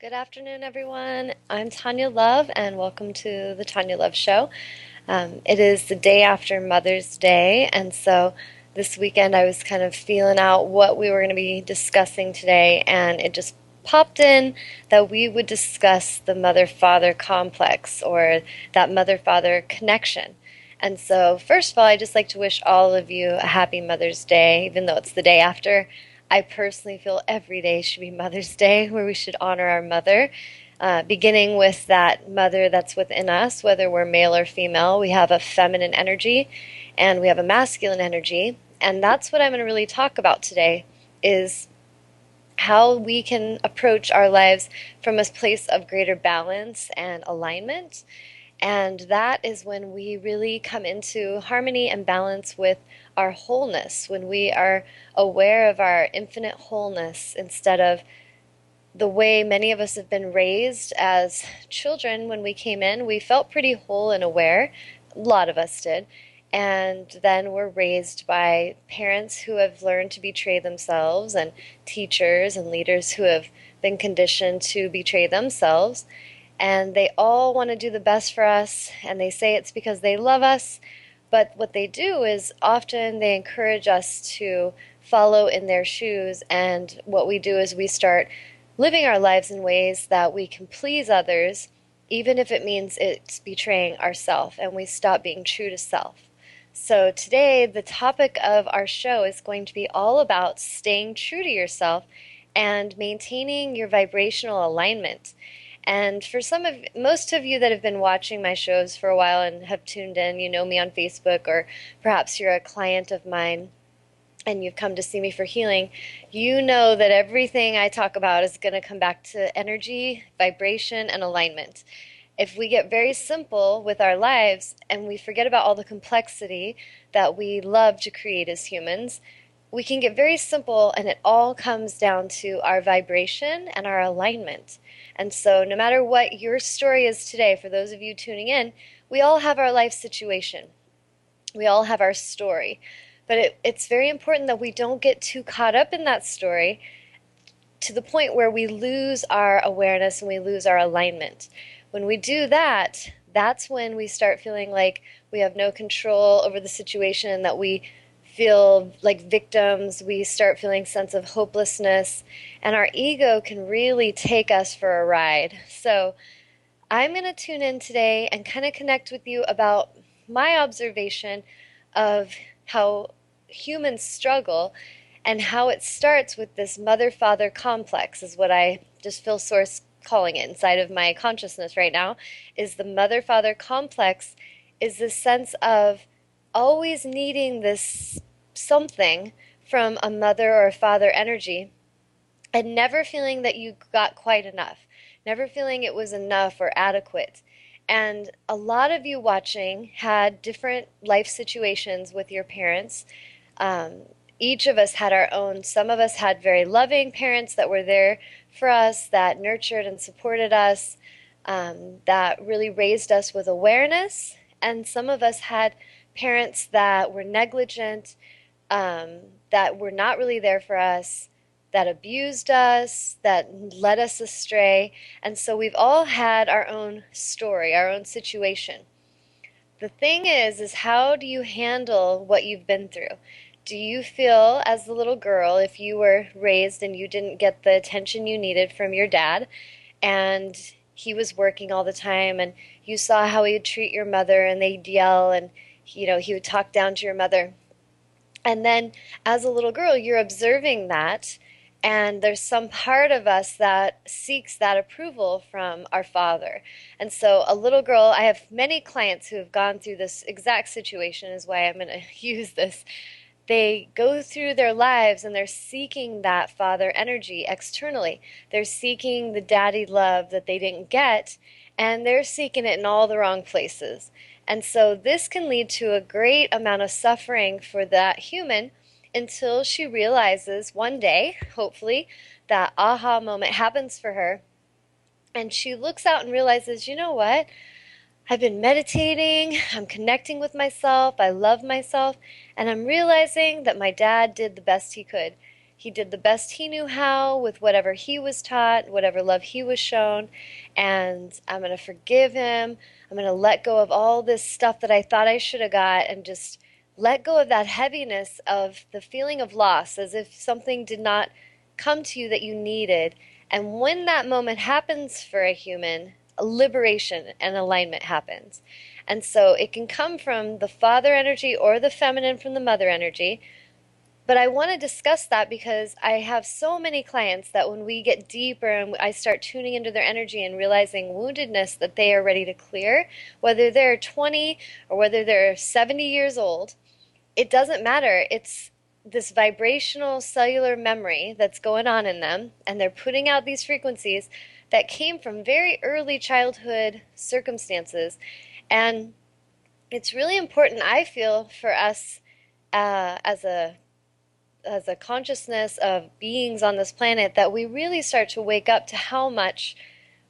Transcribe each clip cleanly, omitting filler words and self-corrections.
Good afternoon, everyone. I'm Tawnya Love, and welcome to the Tawnya Love Show. It is the day after Mother's Day, and so this weekend I was kind of feeling out what we were going to be discussing today, and it just popped in that we would discuss the mother-father complex or that mother-father connection. And so, first of all, I'd just like to wish all of you a happy Mother's Day, even though it's the day after. I personally feel every day should be Mother's Day, where we should honor our mother, beginning with that mother that's within us, whether we're male or female. We have a feminine energy and we have a masculine energy. And that's what I'm going to really talk about today is how we can approach our lives from a place of greater balance and alignment. And that is when we really come into harmony and balance with our wholeness, when we are aware of our infinite wholeness instead of the way many of us have been raised as children. When we came in, we felt pretty whole and aware. A lot of us did. And then we're raised by parents who have learned to betray themselves and teachers and leaders who have been conditioned to betray themselves. And they all want to do the best for us, and they say it's because they love us. But what they do is often they encourage us to follow in their shoes. And what we do is we start living our lives in ways that we can please others, even if it means it's betraying ourselves, and we stop being true to self. So today, the topic of our show is going to be all about staying true to yourself and maintaining your vibrational alignment. And for most of you that have been watching my shows for a while and have tuned in, you know me on Facebook, or perhaps you're a client of mine and you've come to see me for healing, you know that everything I talk about is going to come back to energy, vibration, and alignment. If we get very simple with our lives and we forget about all the complexity that we love to create as humans, we can get very simple, and it all comes down to our vibration and our alignment. And so no matter what your story is today, for those of you tuning in, we all have our life situation. We all have our story. But it's very important that we don't get too caught up in that story to the point where we lose our awareness and we lose our alignment. When we do that, that's when we start feeling like we have no control over the situation, that we feel like victims. We start feeling a sense of hopelessness, and our ego can really take us for a ride. So I'm going to tune in today and kind of connect with you about my observation of how humans struggle and how it starts with this mother-father complex, is what I just feel source calling it inside of my consciousness right now, is the mother-father complex is this sense of always needing this something from a mother or a father energy and never feeling that you got quite enough, never feeling it was enough or adequate. And a lot of you watching had different life situations with your parents. Each of us had our own. Some of us had very loving parents that were there for us, that nurtured and supported us, that really raised us with awareness. And some of us had parents that were negligent, that were not really there for us, that abused us, that led us astray. And so we've all had our own story, our own situation. The thing is how do you handle what you've been through? Do you feel, as the little girl, if you were raised and you didn't get the attention you needed from your dad, and he was working all the time, and you saw how he would treat your mother, and they'd yell, and he would talk down to your mother, and then as a little girl you're observing that, and there's some part of us that seeks that approval from our father. And so a little girl, I have many clients who have gone through this exact situation, is why I'm going to use this. They go through their lives and they're seeking that father energy externally. They're seeking the daddy love that they didn't get, and they're seeking it in all the wrong places. And so this can lead to a great amount of suffering for that human until she realizes one day, hopefully, that aha moment happens for her, and she looks out and realizes, you know what? I've been meditating, I'm connecting with myself, I love myself, and I'm realizing that my dad did the best he could. he did the best he knew how with whatever he was taught, whatever love he was shown, and I'm going to forgive him. I'm going to let go of all this stuff that I thought I should have got and just let go of that heaviness of the feeling of loss, as if something did not come to you that you needed. And when that moment happens for a human, liberation and alignment happens. And so it can come from the father energy or the feminine from the mother energy. But I want to discuss that because I have so many clients that when we get deeper and I start tuning into their energy and realizing woundedness that they are ready to clear, whether they're 20 or whether they're 70 years old, it doesn't matter. It's this vibrational cellular memory that's going on in them, and they're putting out these frequencies that came from very early childhood circumstances. And it's really important, I feel, for us as a consciousness of beings on this planet that we really start to wake up to how much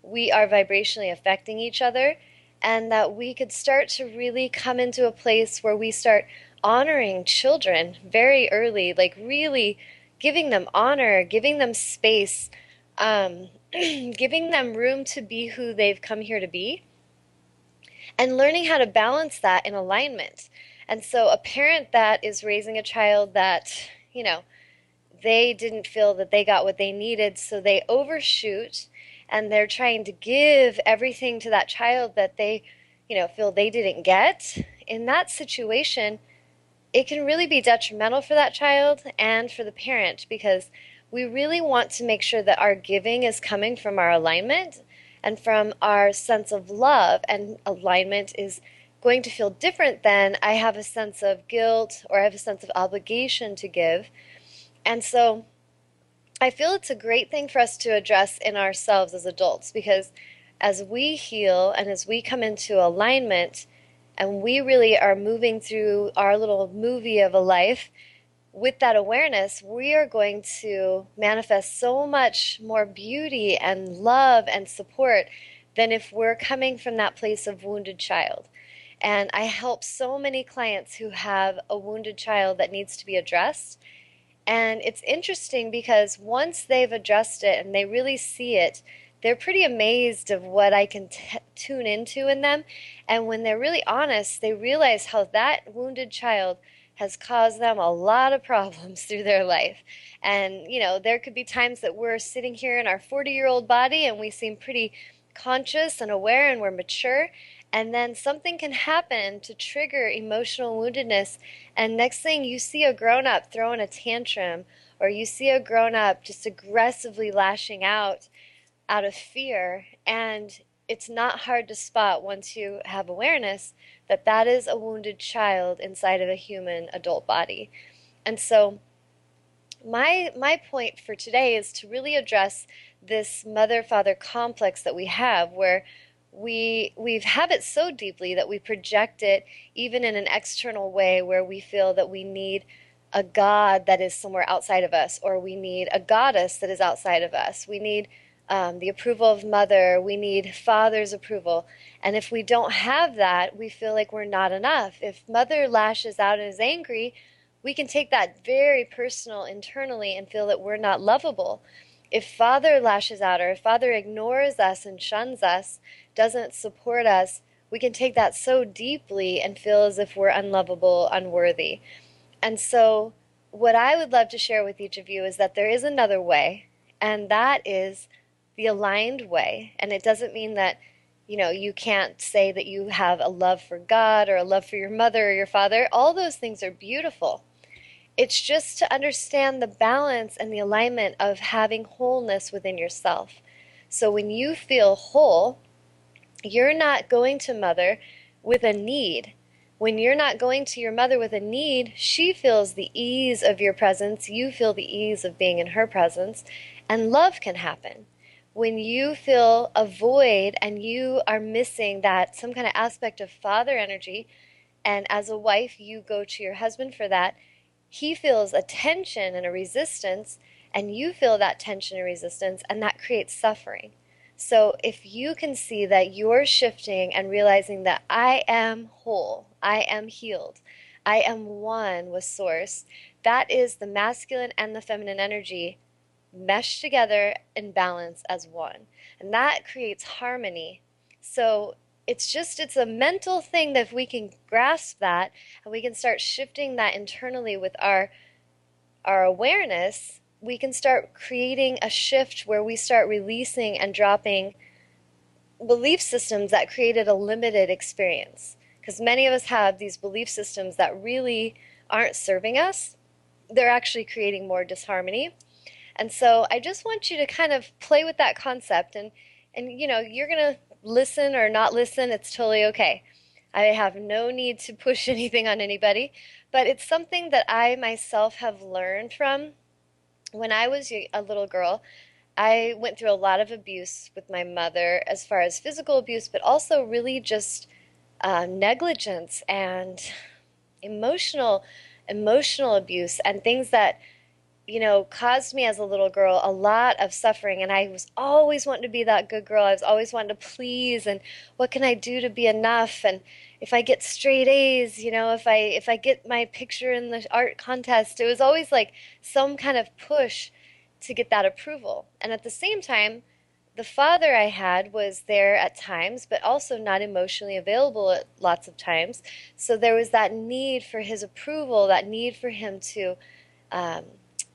we are vibrationally affecting each other, and that we could start to really come into a place where we start honoring children very early, like really giving them honor, giving them space, giving them room to be who they've come here to be, and learning how to balance that in alignment. And so a parent that is raising a child that, they didn't feel that they got what they needed, so they overshoot and they're trying to give everything to that child that they, feel they didn't get. In that situation, it can really be detrimental for that child and for the parent, because we really want to make sure that our giving is coming from our alignment and from our sense of love. And alignment is going to feel different than I have a sense of guilt or I have a sense of obligation to give. And so I feel it's a great thing for us to address in ourselves as adults, because as we heal and as we come into alignment and we really are moving through our little movie of a life with that awareness, we are going to manifest so much more beauty and love and support than if we're coming from that place of wounded child. And I help so many clients who have a wounded child that needs to be addressed. And it's interesting because once they've addressed it and they really see it, they're pretty amazed of what I can tune into in them. And when they're really honest, they realize how that wounded child has caused them a lot of problems through their life. And, there could be times that we're sitting here in our 40-year-old body and we seem pretty conscious and aware and we're mature. And then something can happen to trigger emotional woundedness. And next thing, you see a grown-up throwing a tantrum, or you see a grown-up just aggressively lashing out of fear. And it's not hard to spot once you have awareness that that is a wounded child inside of a human adult body. And so my point for today is to really address this mother-father complex that we have, where we have it so deeply that we project it even in an external way, where we feel that we need a god that is somewhere outside of us, or we need a goddess that is outside of us. We need the approval of mother. We need father's approval. And if we don't have that, we feel like we're not enough. If mother lashes out and is angry, we can take that very personal internally and feel that we're not lovable. If father lashes out, or if father ignores us and shuns us, doesn't support us, we can take that so deeply and feel as if we're unlovable, unworthy. And so what I would love to share with each of you is that there is another way, and that is the aligned way. And it doesn't mean that, you can't say that you have a love for God or a love for your mother or your father. All those things are beautiful. It's just to understand the balance and the alignment of having wholeness within yourself. So when you feel whole, you're not going to mother with a need. When you're not going to your mother with a need, she feels the ease of your presence, you feel the ease of being in her presence, and love can happen. When you feel a void and you are missing that some kind of aspect of father energy, and as a wife you go to your husband for that, he feels a tension and a resistance, and you feel that tension and resistance, and that creates suffering. So if you can see that you're shifting and realizing that I am whole, I am healed, I am one with Source. That is the masculine and the feminine energy meshed together in balance as one. And that creates harmony. So it's a mental thing that if we can grasp that and we can start shifting that internally with our awareness, we can start creating a shift where we start releasing and dropping belief systems that created a limited experience. Because many of us have these belief systems that really aren't serving us. They're actually creating more disharmony. And so I just want you to kind of play with that concept and you're going to listen or not listen, it's totally okay. I have no need to push anything on anybody, but it's something that I myself have learned from when I was a little girl. I went through a lot of abuse with my mother as far as physical abuse, but also really just negligence and emotional emotional abuse and things that caused me as a little girl a lot of suffering. And I was always wanting to be that good girl. I was always wanting to please. And what can I do to be enough? And if I get straight A's, if I get my picture in the art contest, it was always like some kind of push to get that approval. And at the same time, the father I had was there at times, but also not emotionally available at lots of times. So there was that need for his approval, that need for him um,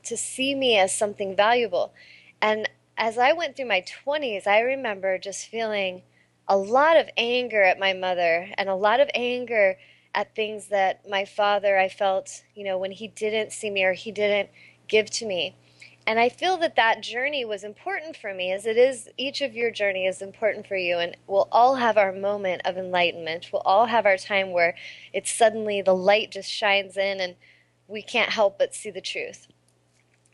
to see me as something valuable. And as I went through my 20s, I remember just feeling a lot of anger at my mother and a lot of anger at things that my father, I felt, when he didn't see me or he didn't give to me. And I feel that that journey was important for me, as it is, each of your journey is important for you. And we'll all have our moment of enlightenment. We'll all have our time where it's suddenly the light just shines in and we can't help but see the truth.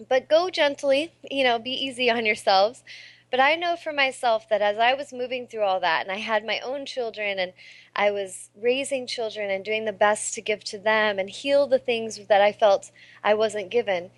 But go gently, be easy on yourselves. But I know for myself that as I was moving through all that, and I had my own children, and I was raising children and doing the best to give to them and heal the things that I felt I wasn't given,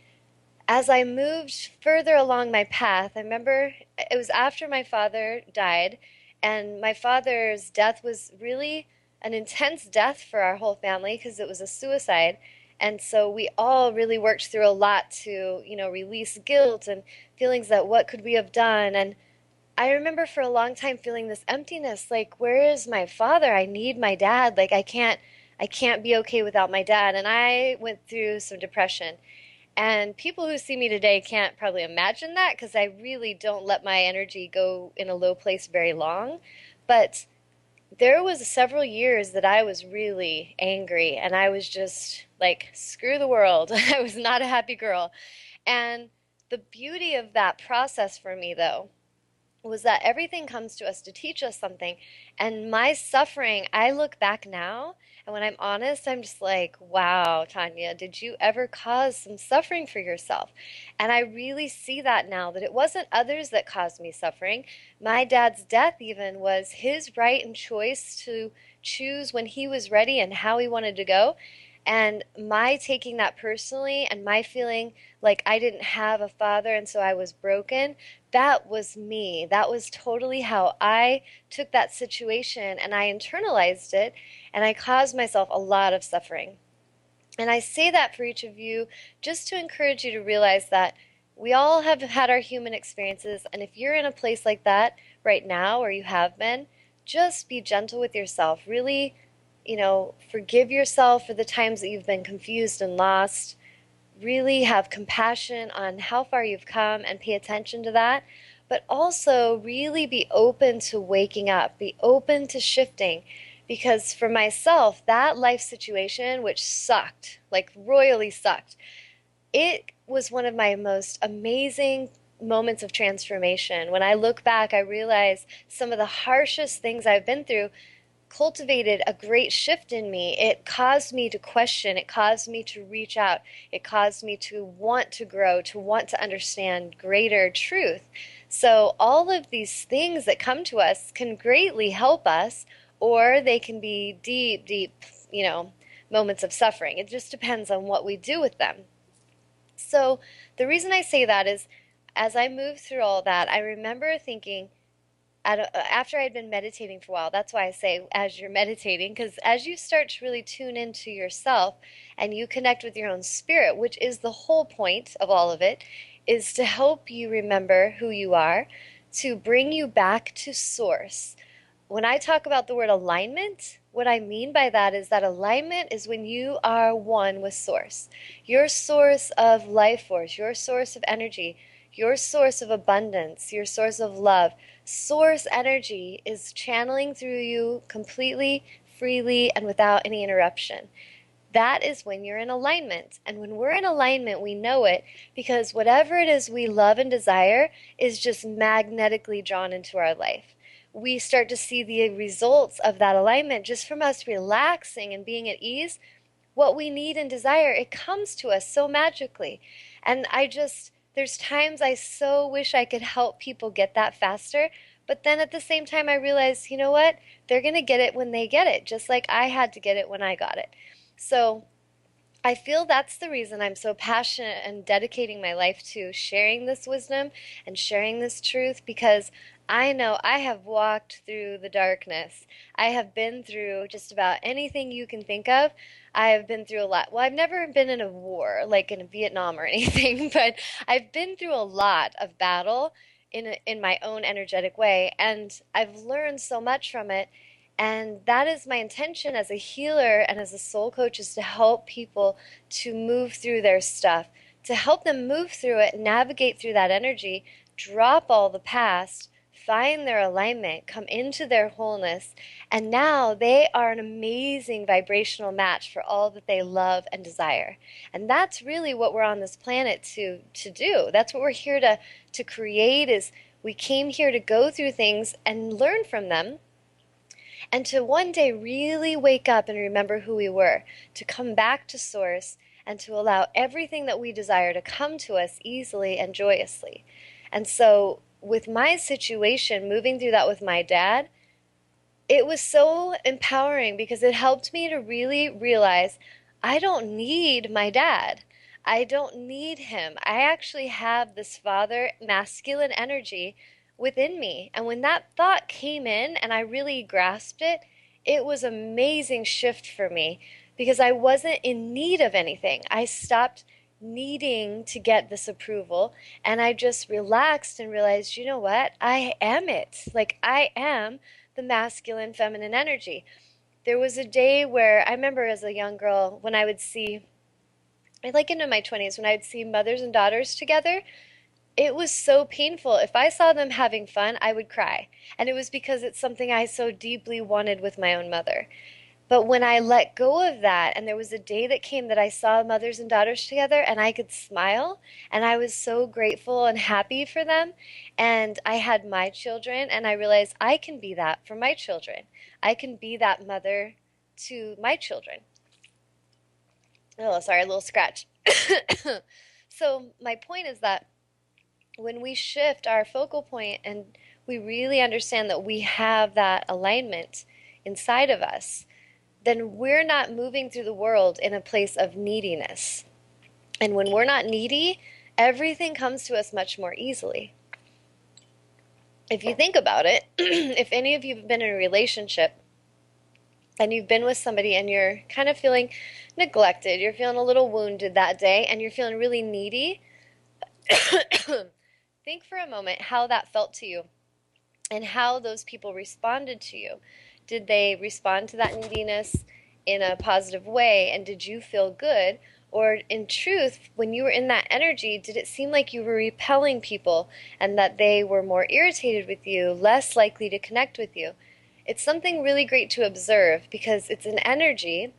as I moved further along my path, I remember it was after my father died, and my father's death was really an intense death for our whole family because it was a suicide. And so we all really worked through a lot to, release guilt and feelings that what could we have done. And I remember for a long time feeling this emptiness, like, where is my father? I need my dad. Like, I can't be okay without my dad. And I went through some depression. And people who see me today can't probably imagine that because I really don't let my energy go in a low place very long. But there was several years that I was really angry and I was just like, screw the world. I was not a happy girl. And the beauty of that process for me, though, was that everything comes to us to teach us something. And my suffering, I look back now, and when I'm honest, I'm just like, wow, Tawnya, did you ever cause some suffering for yourself? And I really see that now, that it wasn't others that caused me suffering. My dad's death, even, was his right and choice to choose when he was ready and how he wanted to go. And my taking that personally and my feeling like I didn't have a father and so I was broken, that was me. That was totally how I took that situation and I internalized it and I caused myself a lot of suffering. And I say that for each of you just to encourage you to realize that we all have had our human experiences. And if you're in a place like that right now, or you have been, just be gentle with yourself. Really, forgive yourself for the times that you've been confused and lost. Really have compassion on how far you've come and pay attention to that. But also really be open to waking up, be open to shifting. Because for myself, that life situation, which sucked, like royally sucked, it was one of my most amazing moments of transformation. When I look back, I realize some of the harshest things I've been through cultivated a great shift in me. It caused me to question, it caused me to reach out, it caused me to want to grow, to want to understand greater truth. So, all of these things that come to us can greatly help us, or they can be deep, deep, moments of suffering. It just depends on what we do with them. So, the reason I say that is as I moved through all that, I remember thinking, after I'd been meditating for a while, that's why I say as you're meditating, because as you start to really tune into yourself and you connect with your own spirit, which is the whole point of all of it, is to help you remember who you are, to bring you back to source. When I talk about the word alignment, what I mean by that is that alignment is when you are one with source. Your source of life force, your source of energy, your source of abundance, your source of love. Source energy is channeling through you completely, freely, and without any interruption. That is when you're in alignment. And when we're in alignment, we know it because whatever it is we love and desire is just magnetically drawn into our life. We start to see the results of that alignment just from us relaxing and being at ease. What we need and desire, it comes to us so magically. And there's times I so wish I could help people get that faster. But then at the same time, I realize, you know what? They're going to get it when they get it, just like I had to get it when I got it. So I feel that's the reason I'm so passionate and dedicating my life to sharing this wisdom and sharing this truth because I know I have walked through the darkness. I have been through just about anything you can think of. I have been through a lot. Well, I've never been in a war, like in Vietnam or anything, but I've been through a lot of battle in my own energetic way, and I've learned so much from it. And that is my intention as a healer and as a soul coach is to help people to move through their stuff, to help them move through it, navigate through that energy, drop all the past, find their alignment, come into their wholeness, and now they are an amazing vibrational match for all that they love and desire. And that's really what we're on this planet to do. That's what we're here to create is we came here to go through things and learn from them and to one day really wake up and remember who we were, to come back to source and to allow everything that we desire to come to us easily and joyously. And so with my situation, moving through that with my dad, it was so empowering because it helped me to really realize I don't need my dad. I don't need him. I actually have this father masculine energy within me. And when that thought came in and I really grasped it, it was an amazing shift for me because I wasn't in need of anything. I stopped needing to get this approval and I just relaxed and realized, you know what? I am it. Like I am the masculine feminine energy. There was a day where I remember as a young girl when I would see, like into my 20s, when I would see mothers and daughters together, it was so painful. If I saw them having fun, I would cry. And it was because it's something I so deeply wanted with my own mother. But when I let go of that, and there was a day that came that I saw mothers and daughters together, and I could smile, and I was so grateful and happy for them. And I had my children, and I realized I can be that for my children. I can be that mother to my children. Oh, sorry, a little scratch. So, my point is that when we shift our focal point and we really understand that we have that alignment inside of us, then we're not moving through the world in a place of neediness. And when we're not needy, everything comes to us much more easily. If you think about it, if any of you have been in a relationship and you've been with somebody and you're kind of feeling neglected, you're feeling a little wounded that day, and you're feeling really needy, think for a moment how that felt to you and how those people responded to you. Did they respond to that neediness in a positive way, and did you feel good? Or in truth, when you were in that energy, did it seem like you were repelling people and that they were more irritated with you, less likely to connect with you? It's something really great to observe because it's an energy,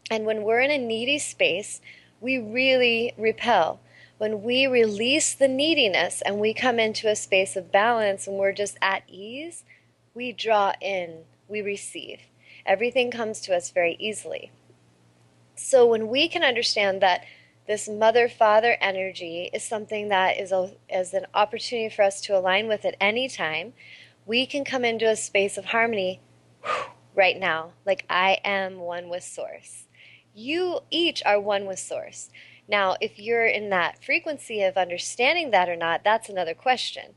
and when we're in a needy space, we really repel. When we release the neediness and we come into a space of balance and we're just at ease, we draw in, we receive. Everything comes to us very easily. So when we can understand that this mother-father energy is something that is an opportunity for us to align with at any time, we can come into a space of harmony right now, like I am one with Source. You each are one with Source. Now, if you're in that frequency of understanding that or not, that's another question.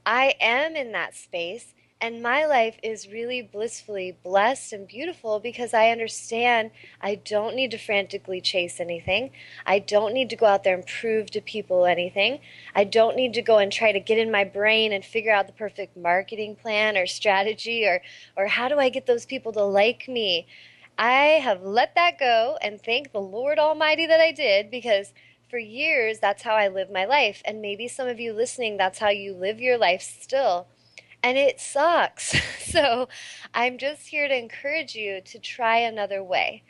I am in that space, And my life is really blissfully blessed and beautiful because I understand I don't need to frantically chase anything. I don't need to go out there and prove to people anything. I don't need to go and try to get in my brain and figure out the perfect marketing plan or strategy or how do I get those people to like me. I have let that go and thank the Lord Almighty that I did, because for years that's how I live my life. And maybe some of you listening, that's how you live your life still. And it sucks. So I'm just here to encourage you to try another way.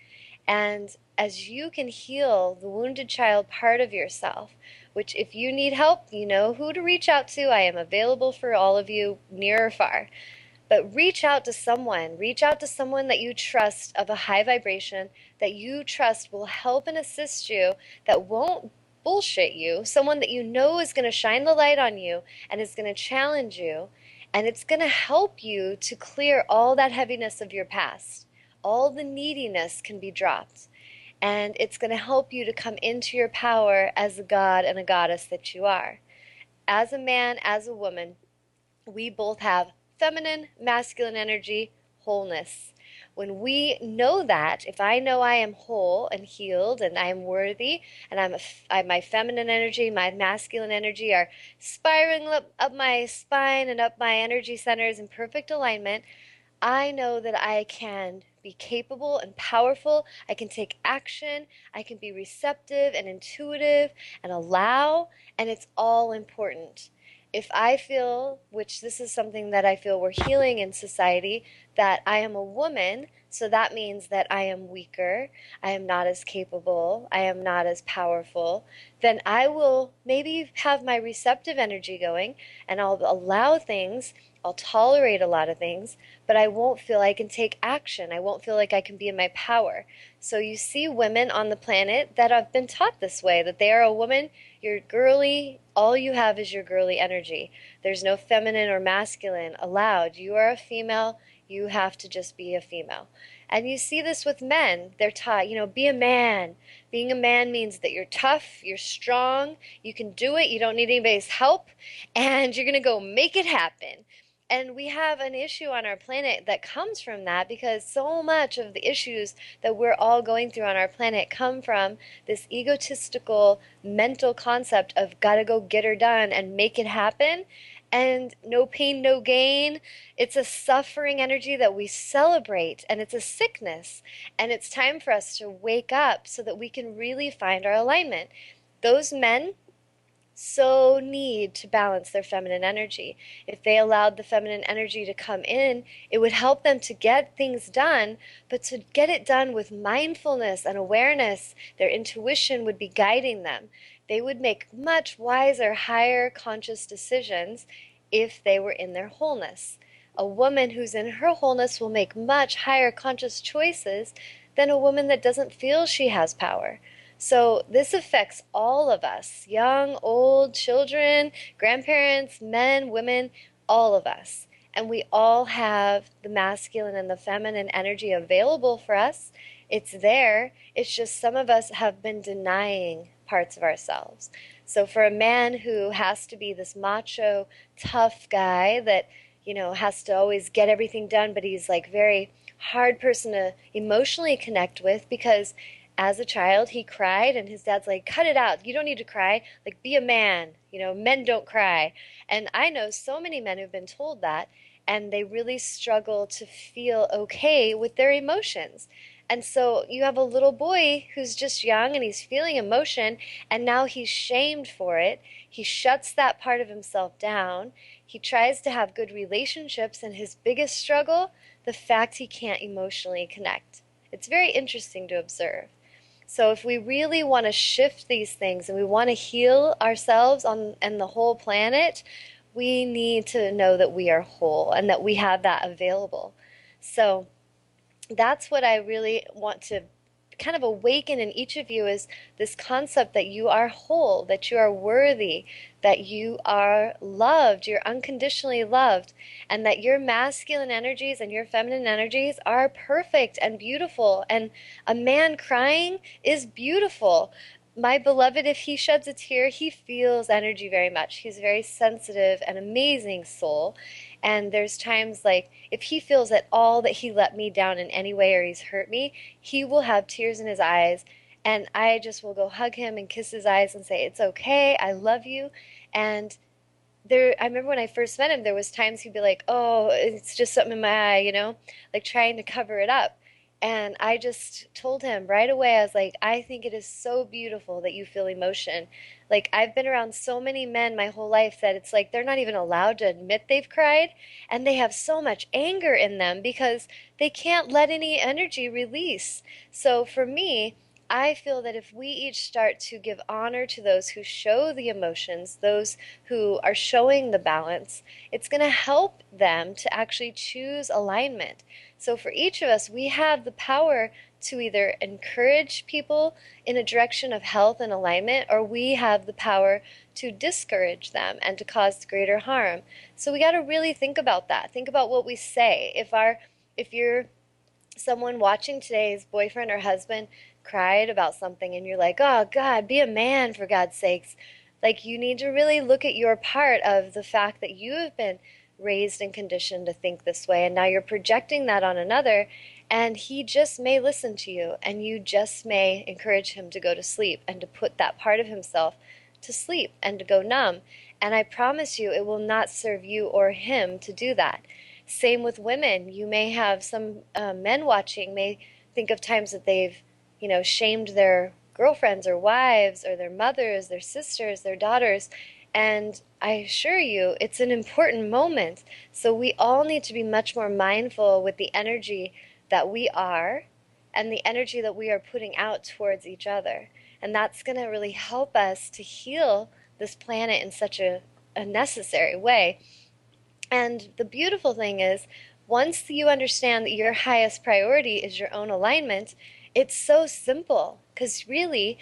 And as you can heal the wounded child part of yourself, which if you need help, you know who to reach out to. I am available for all of you, near or far. But reach out to someone that you trust, of a high vibration, that you trust will help and assist you, that won't bullshit you, someone that you know is going to shine the light on you and is going to challenge you, and it's going to help you to clear all that heaviness of your past. All the neediness can be dropped. And it's going to help you to come into your power as a god and a goddess that you are. As a man, as a woman, we both have feminine, masculine energy, wholeness. When we know that, if I know I am whole and healed and I am worthy, and my feminine energy, my masculine energy are spiraling up my spine and up my energy centers in perfect alignment, I know that I can be capable and powerful. I can take action. I can be receptive and intuitive and allow, and it's all important. If I feel, which this is something that I feel we're healing in society, that I am a woman, so that means that I am weaker, I am not as capable, I am not as powerful, then I will maybe have my receptive energy going and I'll allow things, I'll tolerate a lot of things, but I won't feel I can take action. I won't feel like I can be in my power. So you see women on the planet that have been taught this way, that they are a woman, you're girly, all you have is your girly energy. There's no feminine or masculine allowed. You are a female, you have to just be a female. And you see this with men. They're taught, be a man. Being a man means that you're tough, you're strong, you can do it, you don't need anybody's help, and you're going to go make it happen. And we have an issue on our planet that comes from that, because so much of the issues that we're all going through on our planet come from this egotistical mental concept of gotta go get her done and make it happen. And no pain, no gain. It's a suffering energy that we celebrate, and it's a sickness. And it's time for us to wake up so that we can really find our alignment. Those men so need to balance their feminine energy. If they allowed the feminine energy to come in, it would help them to get things done, but to get it done with mindfulness and awareness. Their intuition would be guiding them. They would make much wiser, higher conscious decisions if they were in their wholeness. A woman who's in her wholeness will make much higher conscious choices than a woman that doesn't feel she has power. So this affects all of us, young, old, children, grandparents, men, women, all of us. And we all have the masculine and the feminine energy available for us. It's there. It's just some of us have been denying parts of ourselves. So for a man who has to be this macho, tough guy that, has to always get everything done, but he's like very hard person to emotionally connect with, because as a child, he cried, and his dad's like, cut it out. You don't need to cry. Like, be a man. Men don't cry. And I know so many men who've been told that, and they really struggle to feel okay with their emotions. And so you have a little boy who's just young and he's feeling emotion, and now he's shamed for it. He shuts that part of himself down. He tries to have good relationships, and his biggest struggle, the fact he can't emotionally connect. It's very interesting to observe. So if we really want to shift these things and we want to heal ourselves and the whole planet, we need to know that we are whole and that we have that available. So that's what I really want to kind of awaken in each of you, is this concept that you are whole, that you are worthy, that you are loved, you're unconditionally loved, and that your masculine energies and your feminine energies are perfect and beautiful. And a man crying is beautiful. my beloved, if he sheds a tear, he feels energy very much. He's a very sensitive and amazing soul. And there's times like if he feels at all that he let me down in any way or he's hurt me, he will have tears in his eyes. And I just will go hug him and kiss his eyes and say, "It's okay. I love you." And I remember when I first met him, there was times he'd be like, "Oh, it's just something in my eye," like trying to cover it up. And I just told him right away, I was like, "I think it is so beautiful that you feel emotion." Like, I've been around so many men my whole life that it's like they're not even allowed to admit they've cried, and they have so much anger in them because they can't let any energy release. So for me, I feel that if we each start to give honor to those who show the emotions, those who are showing the balance, it's going to help them to actually choose alignment. So for each of us, we have the power to either encourage people in a direction of health and alignment, or we have the power to discourage them and to cause greater harm. So we got to really think about that. Think about what we say. If you're someone watching today's boyfriend or husband cried about something and you're like, "Oh God, be a man for God's sakes." Like, you need to really look at your part of the fact that you have been raised and conditioned to think this way, and now you're projecting that on another, and he just may listen to you, and you just may encourage him to go to sleep and to put that part of himself to sleep and to go numb. And I promise you, it will not serve you or him to do that. Same with women. You may have some men watching may think of times that they've, shamed their girlfriends or wives or their mothers, their sisters, their daughters. And I assure you, it's an important moment. So we all need to be much more mindful with the energy that we are and the energy that we are putting out towards each other. And that's going to really help us to heal this planet in such a necessary way. And the beautiful thing is, once you understand that your highest priority is your own alignment, it's so simple. Because really,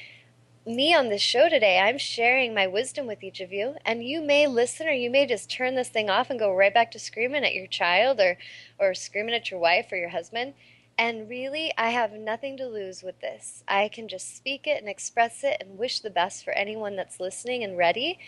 me on this show today, I'm sharing my wisdom with each of you, and you may listen or you may just turn this thing off and go right back to screaming at your child or screaming at your wife or your husband. And really, I have nothing to lose with this. I can just speak it and express it and wish the best for anyone that's listening and ready,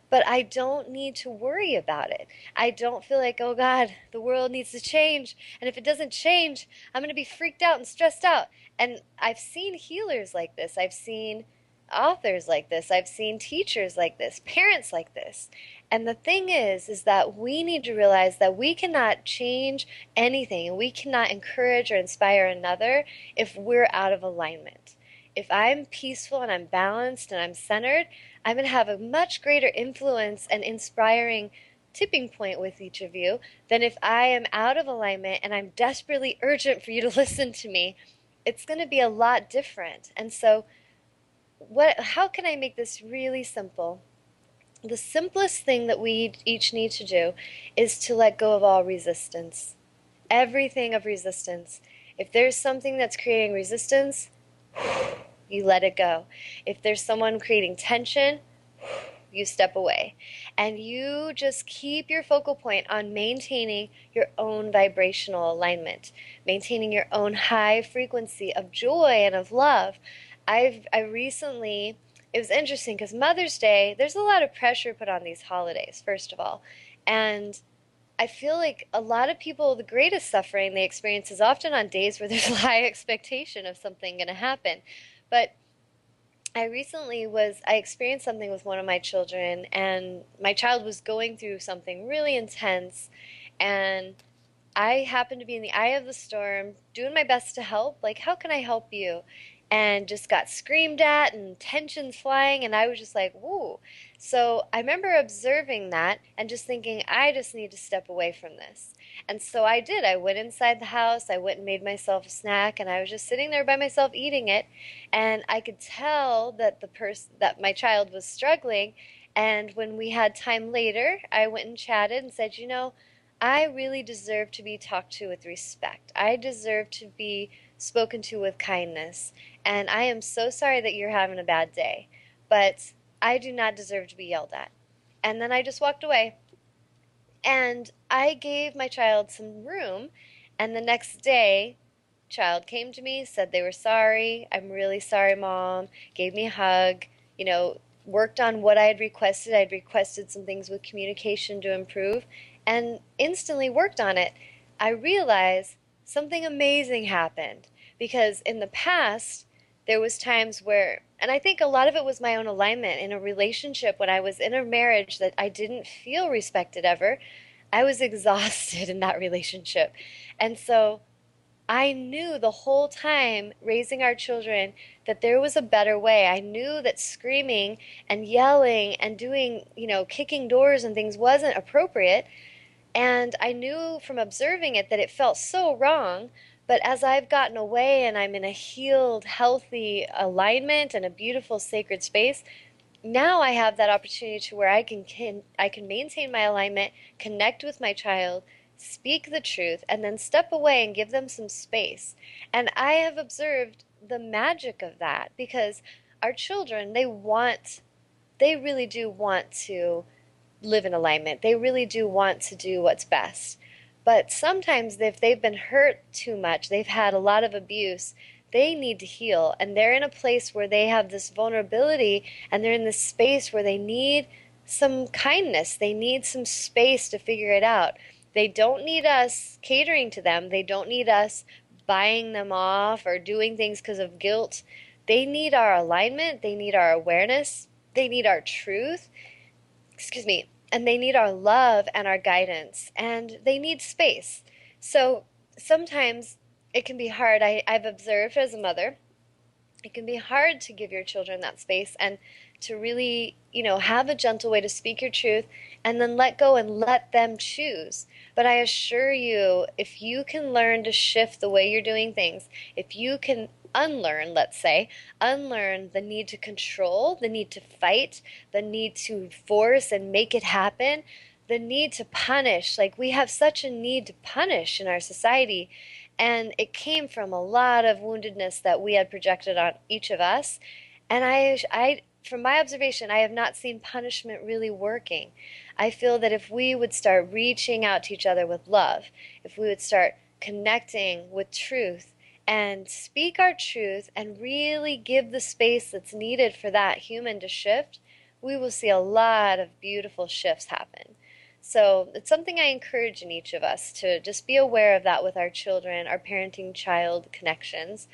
but I don't need to worry about it. I don't feel like, "Oh God, the world needs to change. And if it doesn't change, I'm going to be freaked out and stressed out." And I've seen healers like this. I've seen authors like this. I've seen teachers like this, parents like this. And the thing is that we need to realize that we cannot change anything and we cannot encourage or inspire another if we're out of alignment. If I'm peaceful and I'm balanced and I'm centered, I'm going to have a much greater influence and inspiring tipping point with each of you than if I am out of alignment and I'm desperately urgent for you to listen to me. It's going to be a lot different. And so, how can I make this really simple? The simplest thing that we each need to do is to let go of all resistance. Everything of resistance. If there's something that's creating resistance, you let it go. If there's someone creating tension, you step away. And you just keep your focal point on maintaining your own vibrational alignment, maintaining your own high frequency of joy and of love. I recently, it was interesting because Mother's Day, there's a lot of pressure put on these holidays, first of all. And I feel like a lot of people, the greatest suffering they experience is often on days where there's a high expectation of something going to happen. But I experienced something with one of my children, and my child was going through something really intense, and I happened to be in the eye of the storm, doing my best to help. Like, how can I help you? And just got screamed at and tensions flying, and I was just like, whoa. So I remember observing that and just thinking, I just need to step away from this. And so I did. I went inside the house, I went and made myself a snack, and I was just sitting there by myself eating it. And I could tell that that my child was struggling. And when we had time later, I went and chatted and said, I really deserve to be talked to with respect. I deserve to be spoken to with kindness. And I am so sorry that you're having a bad day, but I do not deserve to be yelled at. And then I just walked away. And I gave my child some room. And the next day, child came to me, said they were sorry. I'm really sorry, Mom. Gave me a hug, worked on what I had requested. I'd requested some things with communication to improve and instantly worked on it. I realized something amazing happened because in the past, there was times where, and I think a lot of it was my own alignment in a relationship when I was in a marriage that I didn't feel respected ever. I was exhausted in that relationship. And so I knew the whole time raising our children that there was a better way. I knew that screaming and yelling and doing, kicking doors and things wasn't appropriate. And I knew from observing it that it felt so wrong. But as I've gotten away and I'm in a healed, healthy alignment and a beautiful sacred space, now I have that opportunity to where I can maintain my alignment, connect with my child, speak the truth, and then step away and give them some space. And I have observed the magic of that because our children, they really do want to live in alignment. They really do want to do what's best. But sometimes if they've been hurt too much, they've had a lot of abuse, they need to heal. And they're in a place where they have this vulnerability and they're in this space where they need some kindness. They need some space to figure it out. They don't need us catering to them. They don't need us buying them off or doing things because of guilt. They need our alignment. They need our awareness. They need our truth. Excuse me. And they need our love and our guidance. And they need space. So sometimes it can be hard. I've observed as a mother, it can be hard to give your children that space and to really, have a gentle way to speak your truth and then let go and let them choose. But I assure you, if you can learn to shift the way you're doing things, if you can unlearn, let's say, unlearn the need to control, the need to fight, the need to force and make it happen, the need to punish. Like we have such a need to punish in our society. And it came from a lot of woundedness that we had projected on each of us. And from my observation, I have not seen punishment really working. I feel that if we would start reaching out to each other with love, if we would start connecting with truth and speak our truth and really give the space that's needed for that human to shift, we will see a lot of beautiful shifts happen. So it's something I encourage in each of us to just be aware of that with our children, our parenting child connections.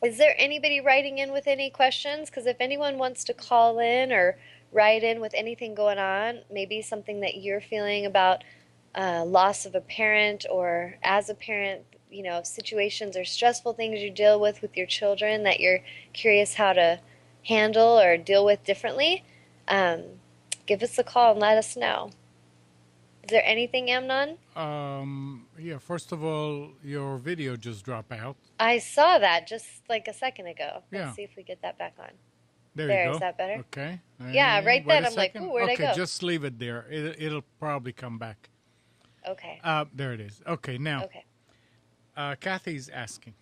Is there anybody writing in with any questions? Because if anyone wants to call in or write in with anything going on, maybe something that you're feeling about loss of a parent or as a parent, situations or stressful things you deal with your children that you're curious how to handle or deal with differently, give us a call and let us know. Is there anything, Amnon? Yeah, first of all, your video just dropped out. I saw that just like a second ago. Let's Yeah, see if we get that back on. there you There, is go. that better? Okay. Yeah, right Wait then a I'm like, second. ooh, where'd I Okay, go? just leave it there. It'll probably come back. Okay, There it is. Okay, now, okay, Kathy's asking,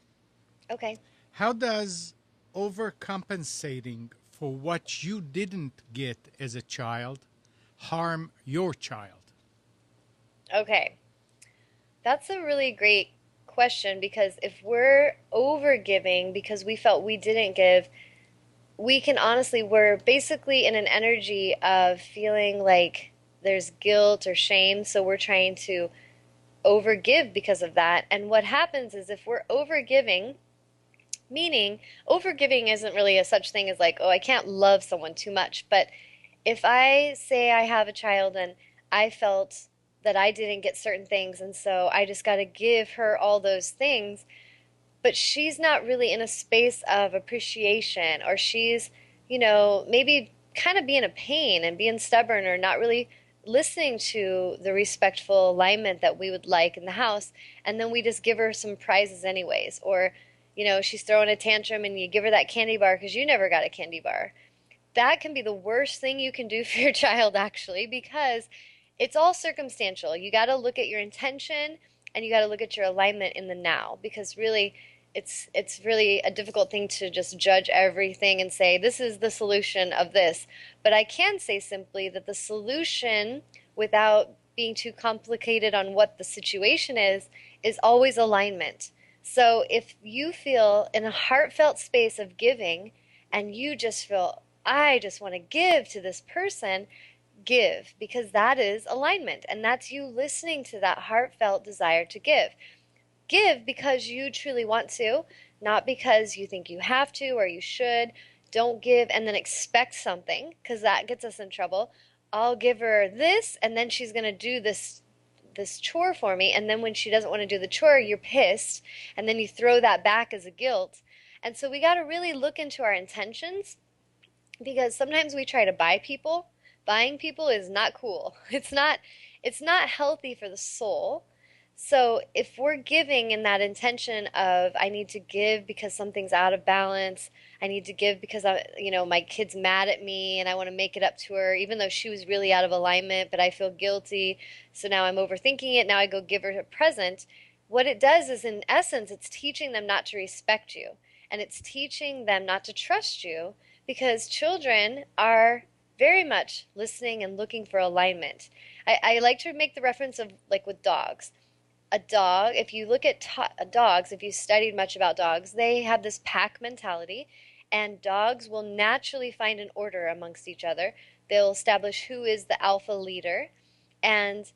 okay. how does overcompensating for what you didn't get as a child harm your child? Okay. That's a really great question because if we're over giving because we felt we didn't give, we're basically in an energy of feeling like there's guilt or shame. So we're trying to overgive because of that. And what happens is if we're overgiving, meaning overgiving isn't really a such thing as like, oh, I can't love someone too much. But if I say I have a child and I felt that I didn't get certain things, and so I just got to give her all those things, but she's not really in a space of appreciation, or she's, maybe kind of being a pain and being stubborn or not really listening to the respectful alignment that we would like in the house, and then we just give her some prizes anyways, or, she's throwing a tantrum and you give her that candy bar because you never got a candy bar. That can be the worst thing you can do for your child, actually, because it's all circumstantial. You got to look at your intention and you got to look at your alignment in the now, because really it's really a difficult thing to just judge everything and say this is the solution of this. But I can say simply that the solution, without being too complicated on what the situation is always alignment. So if you feel in a heartfelt space of giving and you just feel, I just want to give to this person, give, because that is alignment and that's you listening to that heartfelt desire to give. Give because you truly want to, not because you think you have to or you should. Don't give and then expect something because that gets us in trouble. I'll give her this and then she's going to do this chore for me, and then when she doesn't want to do the chore, you're pissed, and then you throw that back as a guilt. And so we got to really look into our intentions because sometimes we try to buy people. Buying people is not cool. It's not healthy for the soul. So if we're giving in that intention of I need to give because something's out of balance, I need to give because my kid's mad at me and I want to make it up to her even though she was really out of alignment, but I feel guilty. So now I'm overthinking it. Now I go give her a present. What it does is in essence it's teaching them not to respect you and it's teaching them not to trust you because children are very much listening and looking for alignment. I like to make the reference of like with dogs. A dog, if you look at dogs, if you studied much about dogs, they have this pack mentality, and dogs will naturally find an order amongst each other. They'll establish who is the alpha leader, and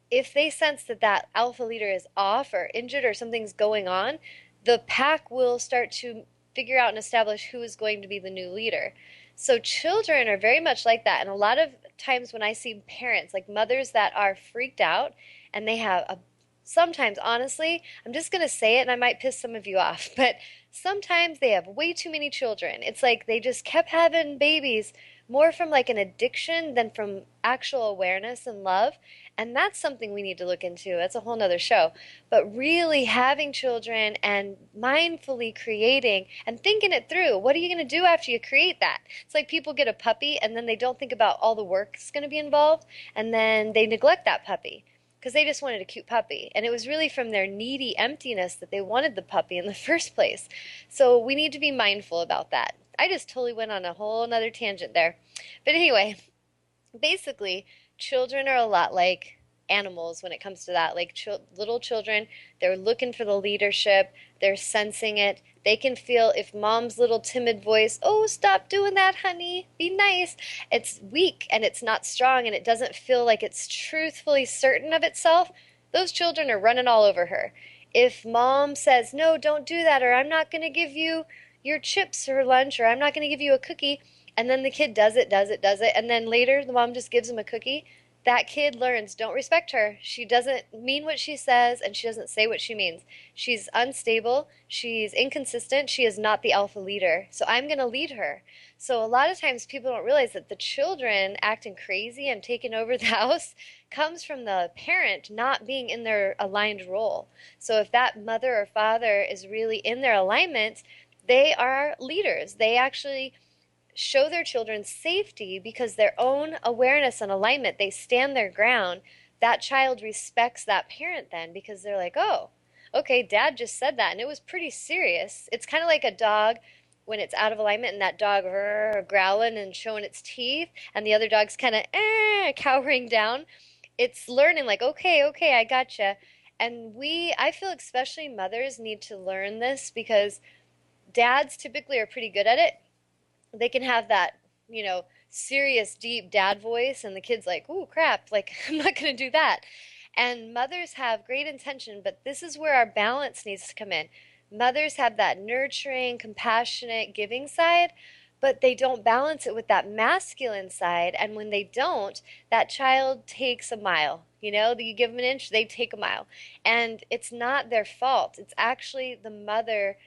if they sense that that alpha leader is off or injured or something's going on, the pack will start to figure out and establish who is going to be the new leader. So children are very much like that. And a lot of times when I see parents, like mothers that are freaked out and they have sometimes, honestly, I'm just going to say it and I might piss some of you off, but sometimes they have way too many children. It's like they just kept having babies more from like an addiction than from actual awareness and love. And that's something we need to look into. That's a whole nother show. But really having children and mindfully creating and thinking it through. What are you going to do after you create that? It's like people get a puppy and then they don't think about all the work that's going to be involved. And then they neglect that puppy because they just wanted a cute puppy. And it was really from their needy emptiness that they wanted the puppy in the first place. So we need to be mindful about that. I just totally went on a whole nother tangent there. But anyway, basically, children are a lot like animals when it comes to that. Like little children, they're looking for the leadership, they're sensing it. They can feel if mom's little timid voice, oh, stop doing that, honey, be nice. It's weak and it's not strong and it doesn't feel like it's truthfully certain of itself. Those children are running all over her. If mom says, no, don't do that, or I'm not going to give you your chips for lunch, or I'm not going to give you a cookie, and then the kid does it, and then later the mom just gives him a cookie, that kid learns, don't respect her. She doesn't mean what she says, and she doesn't say what she means. She's unstable, she's inconsistent, she is not the alpha leader, so I'm going to lead her. So a lot of times people don't realize that the children acting crazy and taking over the house comes from the parent not being in their aligned role. So if that mother or father is really in their alignment, they are leaders. They actually show their children safety because their own awareness and alignment, they stand their ground. That child respects that parent then because they're like, oh, okay, dad just said that and it was pretty serious. It's kind of like a dog when it's out of alignment and that dog growling and showing its teeth and the other dog's kind of cowering down. It's learning like, okay, I gotcha. And I feel especially mothers need to learn this because dads typically are pretty good at it. They can have that, serious, deep dad voice, and the kid's like, ooh, crap, like, I'm not going to do that. And mothers have great intention, but this is where our balance needs to come in. Mothers have that nurturing, compassionate, giving side, but they don't balance it with that masculine side. And when they don't, that child takes a mile. You give them an inch, they take a mile. And it's not their fault. It's actually the mother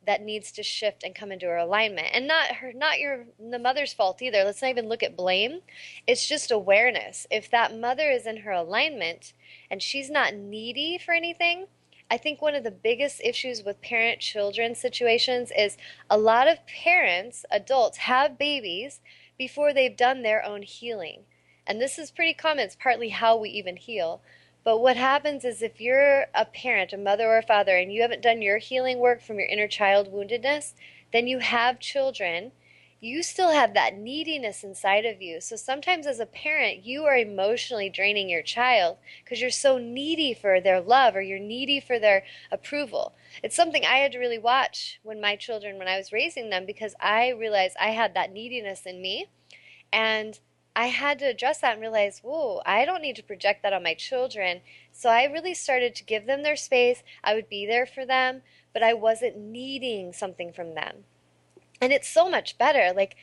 that needs to shift and come into her alignment, and the mother's fault either. Let's not even look at blame. It's just awareness. If that mother is in her alignment and she's not needy for anything, I think one of the biggest issues with parent children situations is a lot of parents, adults, have babies before they've done their own healing. And this is pretty common. It's partly how we even heal. But what happens is if you're a parent, a mother or a father, and you haven't done your healing work from your inner child woundedness, then you have children. you still have that neediness inside of you. So sometimes as a parent, you are emotionally draining your child because you're so needy for their love or you're needy for their approval. It's something I had to really watch when my children, when I was raising them, because I realized I had that neediness in me. And I had to address that and realize, whoa, I don't need to project that on my children. So I really started to give them their space. I would be there for them, but I wasn't needing something from them. And it's so much better. Like,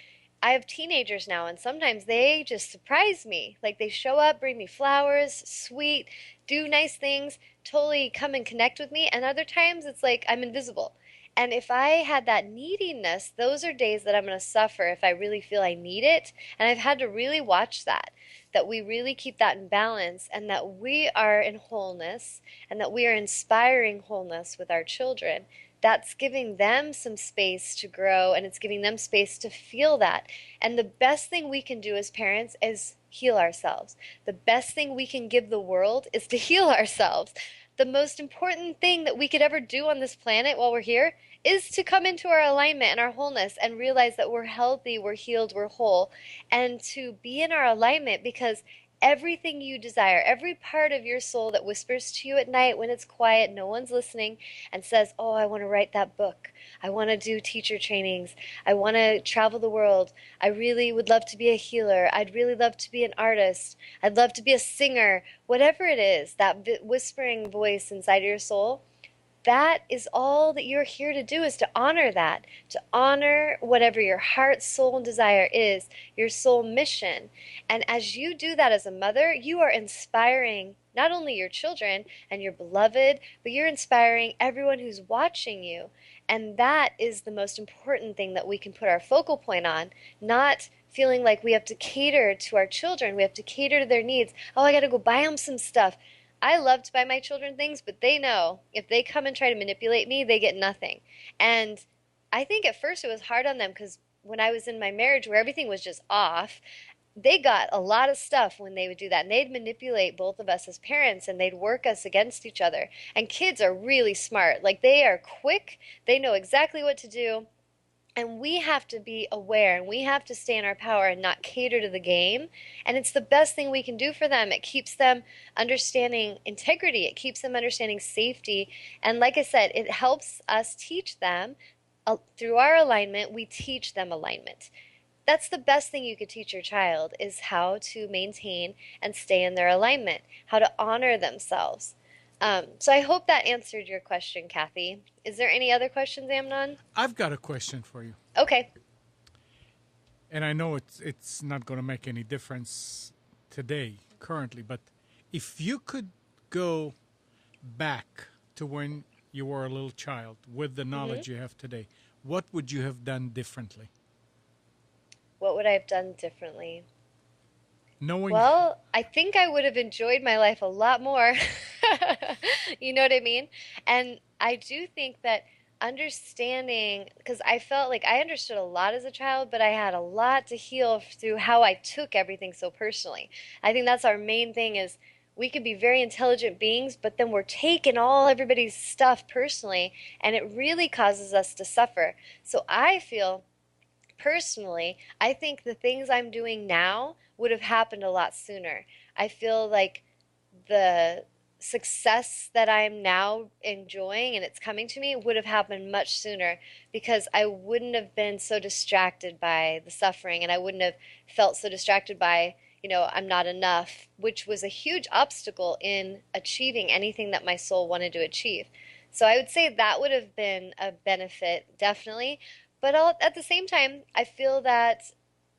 I have teenagers now, and sometimes they just surprise me. Like, they show up, bring me flowers, sweet, do nice things, totally come and connect with me. And other times it's like I'm invisible. And if I had that neediness, those are days that I'm going to suffer if I really feel I need it. And I've had to really watch that, that we really keep that in balance and that we are in wholeness and that we are inspiring wholeness with our children. That's giving them some space to grow and it's giving them space to feel that. And the best thing we can do as parents is heal ourselves. The best thing we can give the world is to heal ourselves. The most important thing that we could ever do on this planet while we're here is to come into our alignment and our wholeness and realize that we're healthy, we're healed, we're whole, and to be in our alignment because everything you desire, every part of your soul that whispers to you at night when it's quiet, no one's listening, and says, oh, I want to write that book. I want to do teacher trainings. I want to travel the world. I really would love to be a healer. I'd really love to be an artist. I'd love to be a singer. Whatever it is, that whispering voice inside your soul, that is all that you're here to do, is to honor that, to honor whatever your heart, soul, and desire is, your soul mission. And as you do that as a mother, you are inspiring not only your children and your beloved, but you're inspiring everyone who's watching you. And that is the most important thing that we can put our focal point on, not feeling like we have to cater to our children, we have to cater to their needs. Oh, I got to go buy them some stuff. I love to buy my children things, but they know if they come and try to manipulate me, they get nothing. And I think at first it was hard on them because when I was in my marriage where everything was just off, they got a lot of stuff when they would do that. And they'd manipulate both of us as parents and they'd work us against each other. And kids are really smart. Like they are quick, they know exactly what to do. And we have to be aware and we have to stay in our power and not cater to the game. And it's the best thing we can do for them. It keeps them understanding integrity, it keeps them understanding safety. And like I said, it helps us teach them through our alignment, we teach them alignment. That's the best thing you could teach your child is how to maintain and stay in their alignment, how to honor themselves. So I hope that answered your question, Kathy. Is there any other questions, Amnon? I've got a question for you. Okay. And I know it's not going to make any difference today, currently, but if you could go back to when you were a little child with the knowledge you have today, what would you have done differently? What would I have done differently? Knowing, Well, I think I would have enjoyed my life a lot more. You know what I mean? And I do think that understanding, because I felt like I understood a lot as a child, but I had a lot to heal through how I took everything so personally. I think that's our main thing is we could be very intelligent beings, but then we're taking all everybody's stuff personally, and it really causes us to suffer. So I feel personally, I think the things I'm doing now would have happened a lot sooner. I feel like the success that I'm now enjoying and it's coming to me would have happened much sooner because I wouldn't have been so distracted by the suffering and I wouldn't have felt so distracted by, I'm not enough, which was a huge obstacle in achieving anything that my soul wanted to achieve. So I would say that would have been a benefit, definitely. But at the same time, I feel that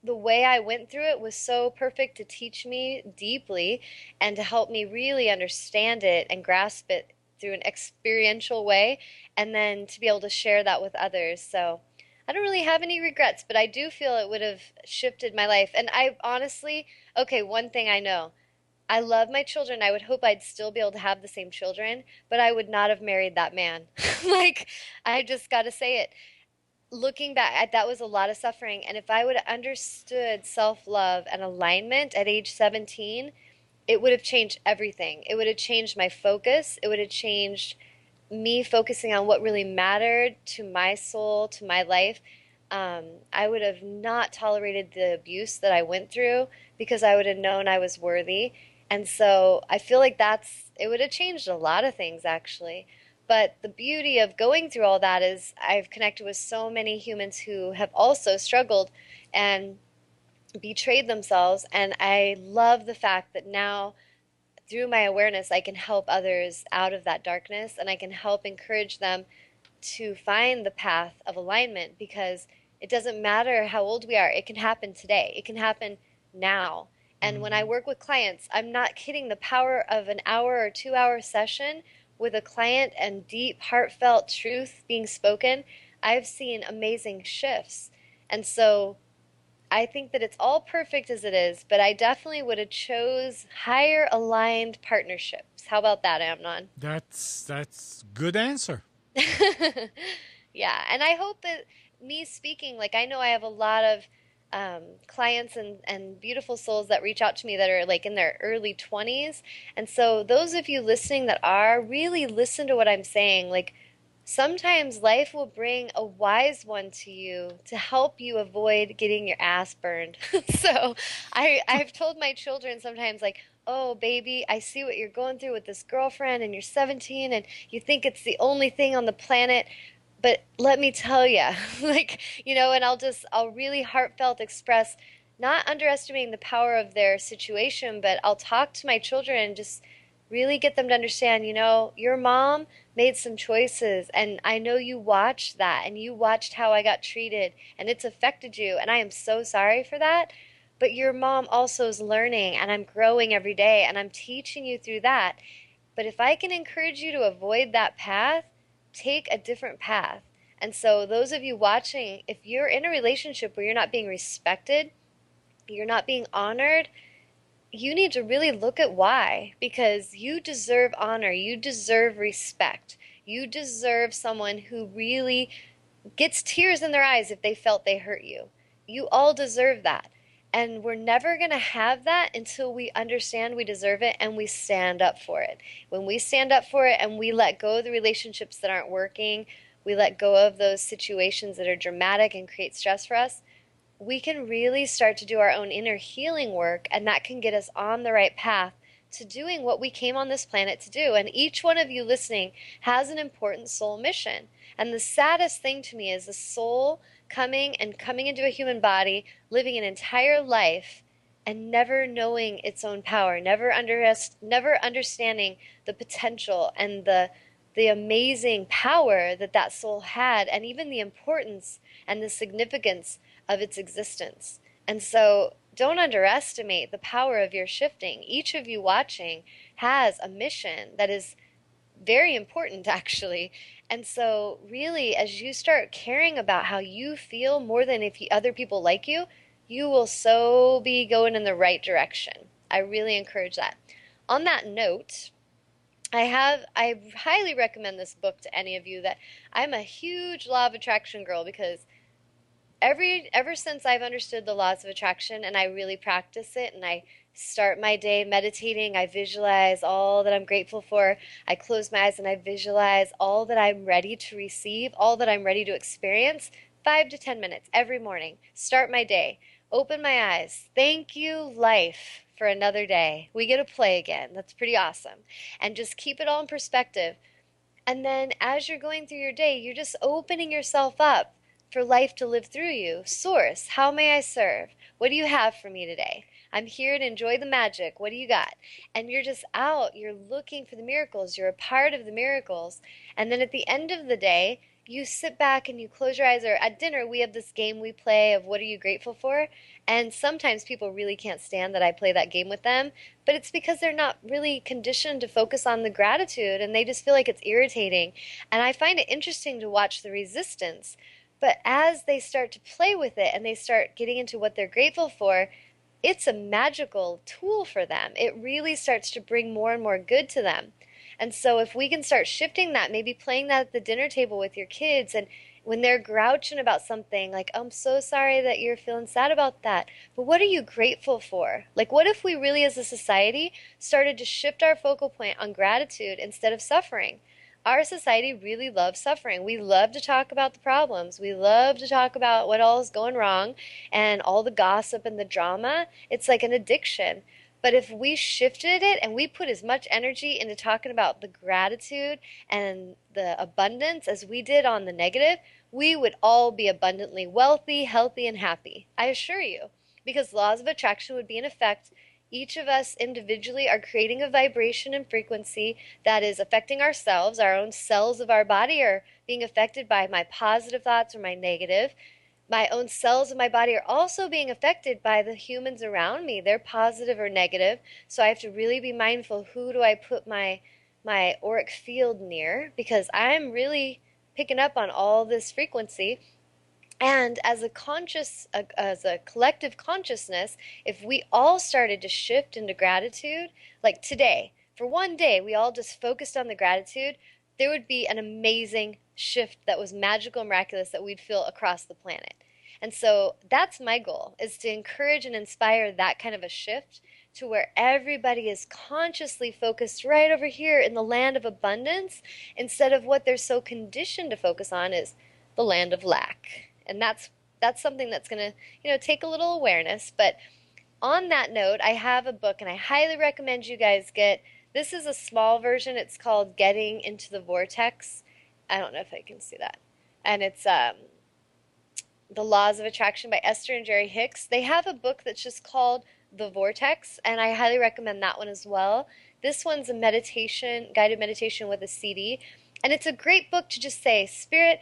the way I went through it was so perfect to teach me deeply and to help me really understand it and grasp it through an experiential way and then to be able to share that with others. So I don't really have any regrets, but I do feel it would have shifted my life. And I honestly, okay, one thing I know. I love my children. I would hope I'd still be able to have the same children, but I would not have married that man. Like, I just got to say it looking back, that was a lot of suffering. And if I would have understood self love and alignment at age 17, it would have changed everything. It would have changed my focus. It would have changed me focusing on what really mattered to my soul, to my life. I would have not tolerated the abuse that I went through because I would have known I was worthy. And so I feel like it would have changed a lot of things actually. But the beauty of going through all that is I've connected with so many humans who have also struggled and betrayed themselves. And I love the fact that now, through my awareness, I can help others out of that darkness and I can help encourage them to find the path of alignment because it doesn't matter how old we are. It can happen today. It can happen now. And when I Mm-hmm. work with clients, I'm not kidding. The power of an hour or 2 hour session with a client and deep, heartfelt truth being spoken, I've seen amazing shifts. And so I think that it's all perfect as it is, but I definitely would have chose higher aligned partnerships. How about that, Amnon? That's good answer. Yeah, and I hope that me speaking, like I know I have a lot of clients and beautiful souls that reach out to me that are like in their early 20s. And so those of you listening that are, really listen to what I'm saying. Like sometimes life will bring a wise one to you to help you avoid getting your ass burned. So I've told my children sometimes like, "Oh, baby, I see what you're going through with this girlfriend and you're 17 and you think it's the only thing on the planet, but let me tell you," like, and I'll really heartfelt express not underestimating the power of their situation, but I'll talk to my children and just really get them to understand, your mom made some choices and I know you watched that and you watched how I got treated and it's affected you and I am so sorry for that. But your mom also is learning and I'm growing every day and I'm teaching you through that. But if I can encourage you to avoid that path, take a different path. And so, those of you watching, if you're in a relationship where you're not being respected, you're not being honored, you need to really look at why. Because you deserve honor, you deserve respect, you deserve someone who really gets tears in their eyes if they felt they hurt you. You all deserve that. And we're never going to have that until we understand we deserve it and we stand up for it. When we stand up for it and we let go of the relationships that aren't working, we let go of those situations that are dramatic and create stress for us, we can really start to do our own inner healing work, and that can get us on the right path to doing what we came on this planet to do. And each one of you listening has an important soul mission. And the saddest thing to me is the soul coming into a human body, living an entire life and never knowing its own power, never understanding the potential and the amazing power that that soul had, and even the importance and the significance of its existence. And so don't underestimate the power of your shifting. Each of you watching has a mission that is very important, actually. And so, really, as you start caring about how you feel more than if other people like you will so be going in the right direction. I really encourage that. On that note, I highly recommend this book to any of you that I'm a huge law of attraction girl because ever since I've understood the laws of attraction and I really practice it and I start my day meditating, I visualize all that I'm grateful for. I close my eyes and I visualize all that I'm ready to receive, all that I'm ready to experience. 5 to 10 minutes every morning. Start my day. Open my eyes. Thank you, life, for another day. We get to play again. That's pretty awesome. And just keep it all in perspective. And then as you're going through your day, you're just opening yourself up for life to live through you. Source, how may I serve? What do you have for me today? I'm here to enjoy the magic. What do you got? And you're just out, you're looking for the miracles, you're a part of the miracles. And then at the end of the day, you sit back and you close your eyes, or at dinner, we have this game we play of what are you grateful for? And sometimes people really can't stand that I play that game with them, but it's because they're not really conditioned to focus on the gratitude and they just feel like it's irritating. And I find it interesting to watch the resistance. But as they start to play with it and they start getting into what they're grateful for, it's a magical tool for them. It really starts to bring more and more good to them. And so if we can start shifting that, maybe playing that at the dinner table with your kids, and when they're grouching about something, like, I'm so sorry that you're feeling sad about that, but what are you grateful for? Like, what if we really as a society started to shift our focal point on gratitude instead of suffering? our society really loves suffering. We love to talk about the problems. We love to talk about what all is going wrong and all the gossip and the drama. It's like an addiction. But if we shifted it and we put as much energy into talking about the gratitude and the abundance as we did on the negative, we would all be abundantly wealthy, healthy, and happy. I assure you. Because laws of attraction would be in effect. Each of us individually are creating a vibration and frequency that is affecting ourselves. Our own cells of our body are being affected by my positive thoughts or my negative. My own cells of my body are also being affected by the humans around me. They're positive or negative. So I have to really be mindful, who do I put my auric field near, because I'm really picking up on all this frequency. And as a collective consciousness, if we all started to shift into gratitude, like today, for one day, we all just focused on the gratitude, there would be an amazing shift that was magical and miraculous that we'd feel across the planet. And so that's my goal, is to encourage and inspire that kind of a shift to where everybody is consciously focused right over here in the land of abundance, instead of what they're so conditioned to focus on is the land of lack. And that's something that's going to, take a little awareness. But on that note, I have a book and I highly recommend you guys get. This is a small version. It's called Getting into the Vortex. I don't know if I can see that. And it's The Laws of Attraction by Esther and Jerry Hicks. They have a book that's just called The Vortex, and I highly recommend that one as well. This one's a meditation, guided meditation with a CD. And it's a great book to just say, Spirit,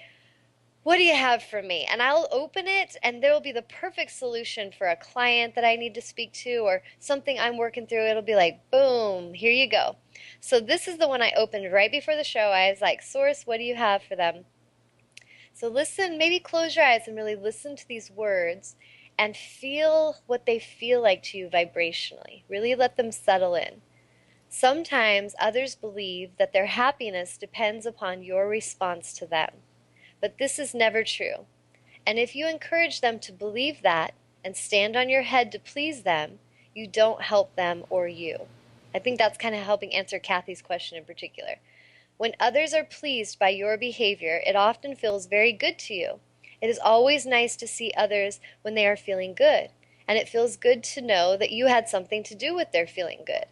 what do you have for me? And I'll open it, and there will be the perfect solution for a client that I need to speak to or something I'm working through. It'll be like, boom, here you go. So this is the one I opened right before the show. I was like, Source, what do you have for them? So listen, maybe close your eyes and really listen to these words and feel what they feel like to you vibrationally. Really let them settle in. Sometimes others believe that their happiness depends upon your response to them. But this is never true. And if you encourage them to believe that and stand on your head to please them, you don't help them or you. I think that's kind of helping answer Kathy's question in particular. When others are pleased by your behavior, it often feels very good to you. It is always nice to see others when they are feeling good, and it feels good to know that you had something to do with their feeling good.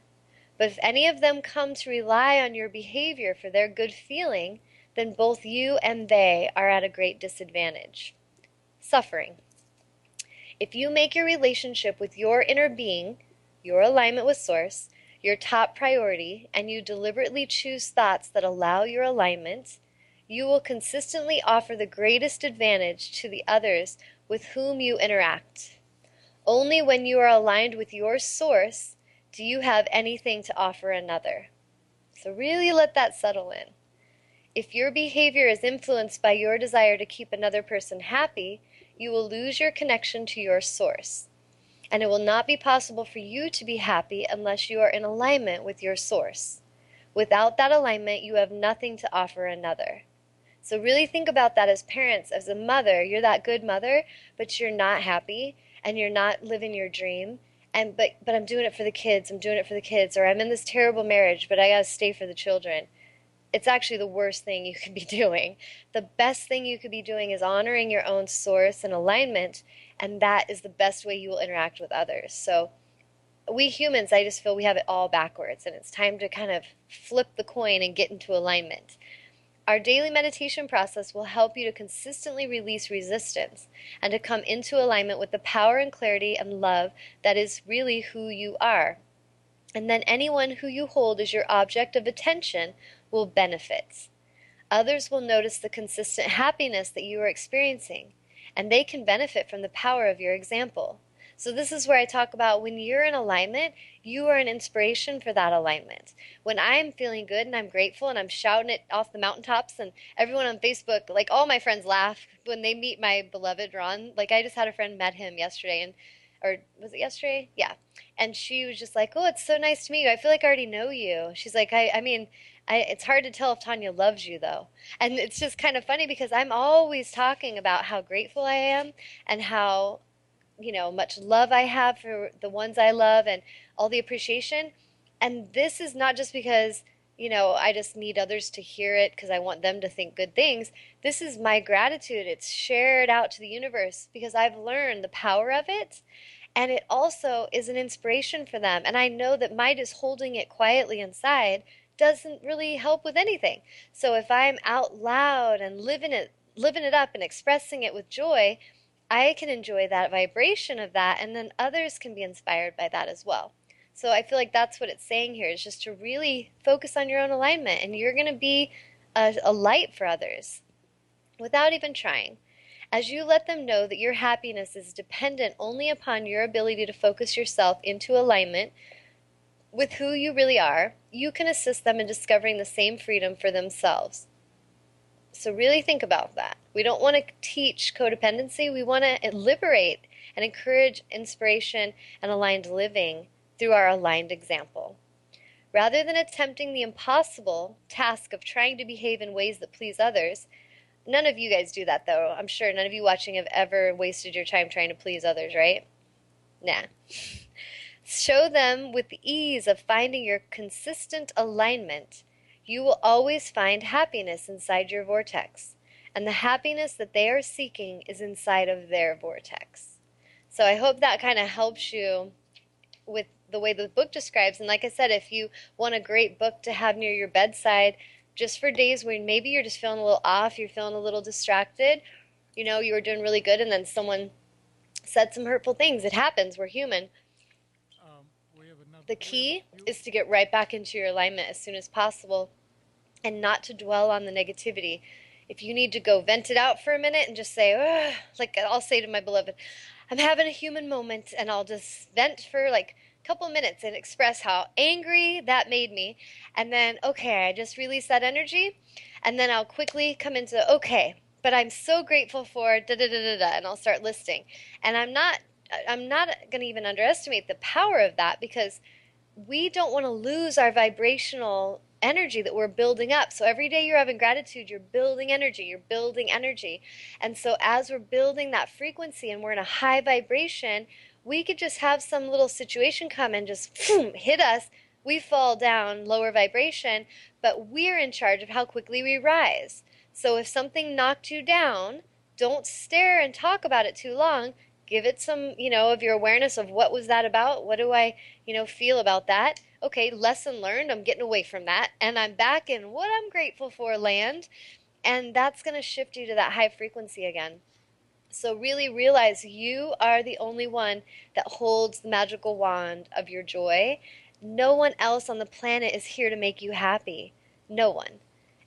But if any of them come to rely on your behavior for their good feeling, then both you and they are at a great disadvantage. Suffering. If you make your relationship with your inner being, your alignment with Source, your top priority, and you deliberately choose thoughts that allow your alignment, you will consistently offer the greatest advantage to the others with whom you interact. Only when you are aligned with your Source do you have anything to offer another. So really let that settle in. If your behavior is influenced by your desire to keep another person happy, you will lose your connection to your Source. And it will not be possible for you to be happy unless you are in alignment with your Source. Without that alignment, you have nothing to offer another. So really think about that as parents, as a mother. You're that good mother, but you're not happy and you're not living your dream. But I'm doing it for the kids. I'm doing it for the kids. Or I'm in this terrible marriage, but I gotta stay for the children. It's actually the worst thing you could be doing. The best thing you could be doing is honoring your own Source and alignment, and that is the best way you will interact with others. So we humans, I just feel we have it all backwards, and it's time to kind of flip the coin and get into alignment. Our daily meditation process will help you to consistently release resistance and to come into alignment with the power and clarity and love that is really who you are. And then anyone who you hold as your object of attention will benefit. Others will notice the consistent happiness that you are experiencing, and they can benefit from the power of your example. So this is where I talk about when you're in alignment, you are an inspiration for that alignment. When I'm feeling good and I'm grateful and I'm shouting it off the mountaintops, and everyone on Facebook, like all my friends laugh when they meet my beloved Ron. Like I just had a friend met him yesterday, and or was it yesterday? Yeah. And she was just like, "Oh, it's so nice to meet you. I feel like I already know you." She's like, I mean, it's hard to tell if Tawnya loves you though. And it's just kind of funny because I'm always talking about how grateful I am and how, much love I have for the ones I love and all the appreciation. And this is not just because I just need others to hear it because I want them to think good things. This is my gratitude. It's shared out to the universe because I've learned the power of it. And it also is an inspiration for them. And I know that my just holding it quietly inside doesn't really help with anything. So if I'm out loud and living it up and expressing it with joy, I can enjoy that vibration of that, and then others can be inspired by that as well. So I feel like that's what it's saying here is just to really focus on your own alignment, and you're going to be a light for others without even trying. As you let them know that your happiness is dependent only upon your ability to focus yourself into alignment with who you really are, you can assist them in discovering the same freedom for themselves. So really think about that. We don't want to teach codependency. We want to liberate and encourage inspiration and aligned living through our aligned example. Rather than attempting the impossible task of trying to behave in ways that please others, none of you guys do that though. I'm sure none of you watching have ever wasted your time trying to please others, right? Nah. Show them with the ease of finding your consistent alignment. You will always find happiness inside your vortex, and the happiness that they are seeking is inside of their vortex. So I hope that kind of helps you with the way the book describes. And like I said, if you want a great book to have near your bedside, just for days when maybe you're just feeling a little off, you're feeling a little distracted, you were doing really good and then someone said some hurtful things. It happens. We're human. The key is to get right back into your alignment as soon as possible and not to dwell on the negativity. If you need to go vent it out for a minute and just say, ugh, like I'll say to my beloved, I'm having a human moment, and I'll just vent for like a couple minutes and express how angry that made me. And then, okay, I just release that energy. And then I'll quickly come into, okay, but I'm so grateful for da da da da da, and I'll start listing. And I'm not going to even underestimate the power of that because we don't want to lose our vibrational energy that we're building up. So every day you're having gratitude, you're building energy, you're building energy. And so as we're building that frequency and we're in a high vibration, we could just have some little situation come and just hit us. We fall down lower vibration, but we're in charge of how quickly we rise. So if something knocked you down, don't stare and talk about it too long. Give it some, of your awareness of what was that about? What do I, feel about that? Okay, lesson learned. I'm getting away from that. And I'm back in what I'm grateful for land. And that's going to shift you to that high frequency again. So really realize you are the only one that holds the magical wand of your joy. No one else on the planet is here to make you happy. No one.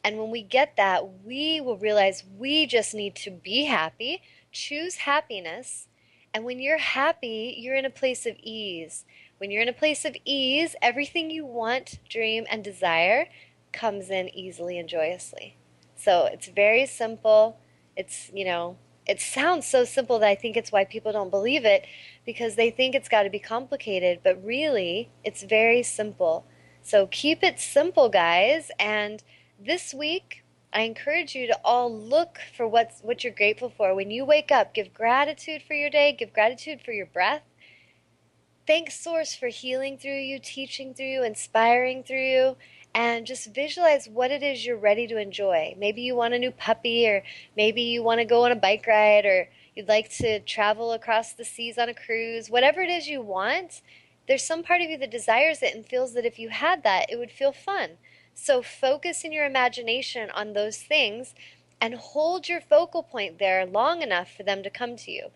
And when we get that, we will realize we just need to be happy, choose happiness. And when you're happy, you're in a place of ease. When you're in a place of ease, everything you want, dream, and desire comes in easily and joyously. So it's very simple. It sounds so simple that I think it's why people don't believe it because they think it's got to be complicated, but really, it's very simple. So keep it simple, guys. And this week, I encourage you to all look for what you're grateful for. When you wake up, give gratitude for your day, give gratitude for your breath. Thank Source for healing through you, teaching through you, inspiring through you, and just visualize what it is you're ready to enjoy. Maybe you want a new puppy, or maybe you want to go on a bike ride, or you'd like to travel across the seas on a cruise. Whatever it is you want, there's some part of you that desires it and feels that if you had that, it would feel fun. So focus in your imagination on those things and hold your focal point there long enough for them to come to you.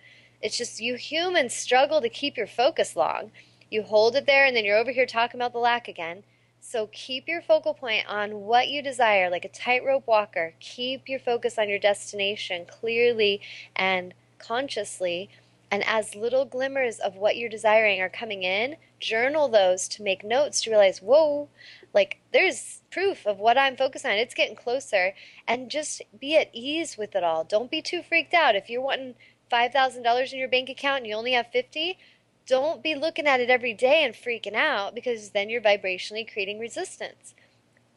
It's just you humans struggle to keep your focus long. You hold it there and then you're over here talking about the lack again. So keep your focal point on what you desire, like a tightrope walker. Keep your focus on your destination clearly and consciously. And as little glimmers of what you're desiring are coming in, journal those to make notes to realize, whoa, like there's proof of what I'm focused on. It's getting closer. And just be at ease with it all. Don't be too freaked out. If you're wanting $5,000 in your bank account and you only have 50, don't be looking at it every day and freaking out because then you're vibrationally creating resistance.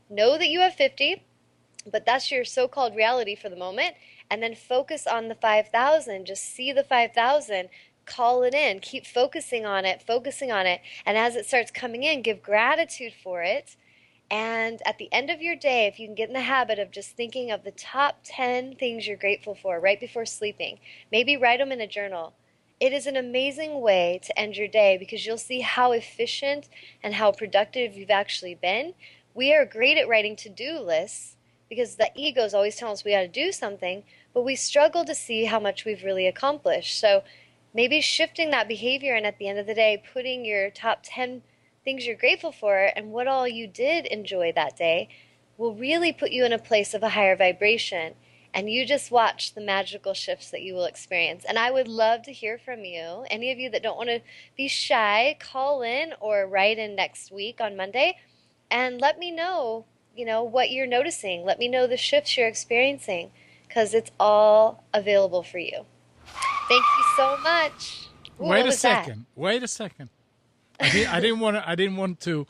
Know that you have 50, but that's your so-called reality for the moment, and then focus on the 5,000. Just see the 5,000, call it in, keep focusing on it, and as it starts coming in, give gratitude for it, And at the end of your day, if you can get in the habit of just thinking of the top 10 things you're grateful for right before sleeping, maybe write them in a journal. It is an amazing way to end your day because you'll see how efficient and how productive you've actually been. We are great at writing to-do lists because the ego is always telling us we got to do something, but we struggle to see how much we've really accomplished. So maybe shifting that behavior and at the end of the day, putting your top 10 things you're grateful for and what all you did enjoy that day will really put you in a place of a higher vibration. And you just watch the magical shifts that you will experience. And I would love to hear from you. Any of you that don't want to be shy, call in or write in next week on Monday and let me know, what you're noticing. Let me know the shifts you're experiencing because it's all available for you. Thank you so much. Ooh, Wait what a was that? second. Wait a second. I didn't want to. I didn't want to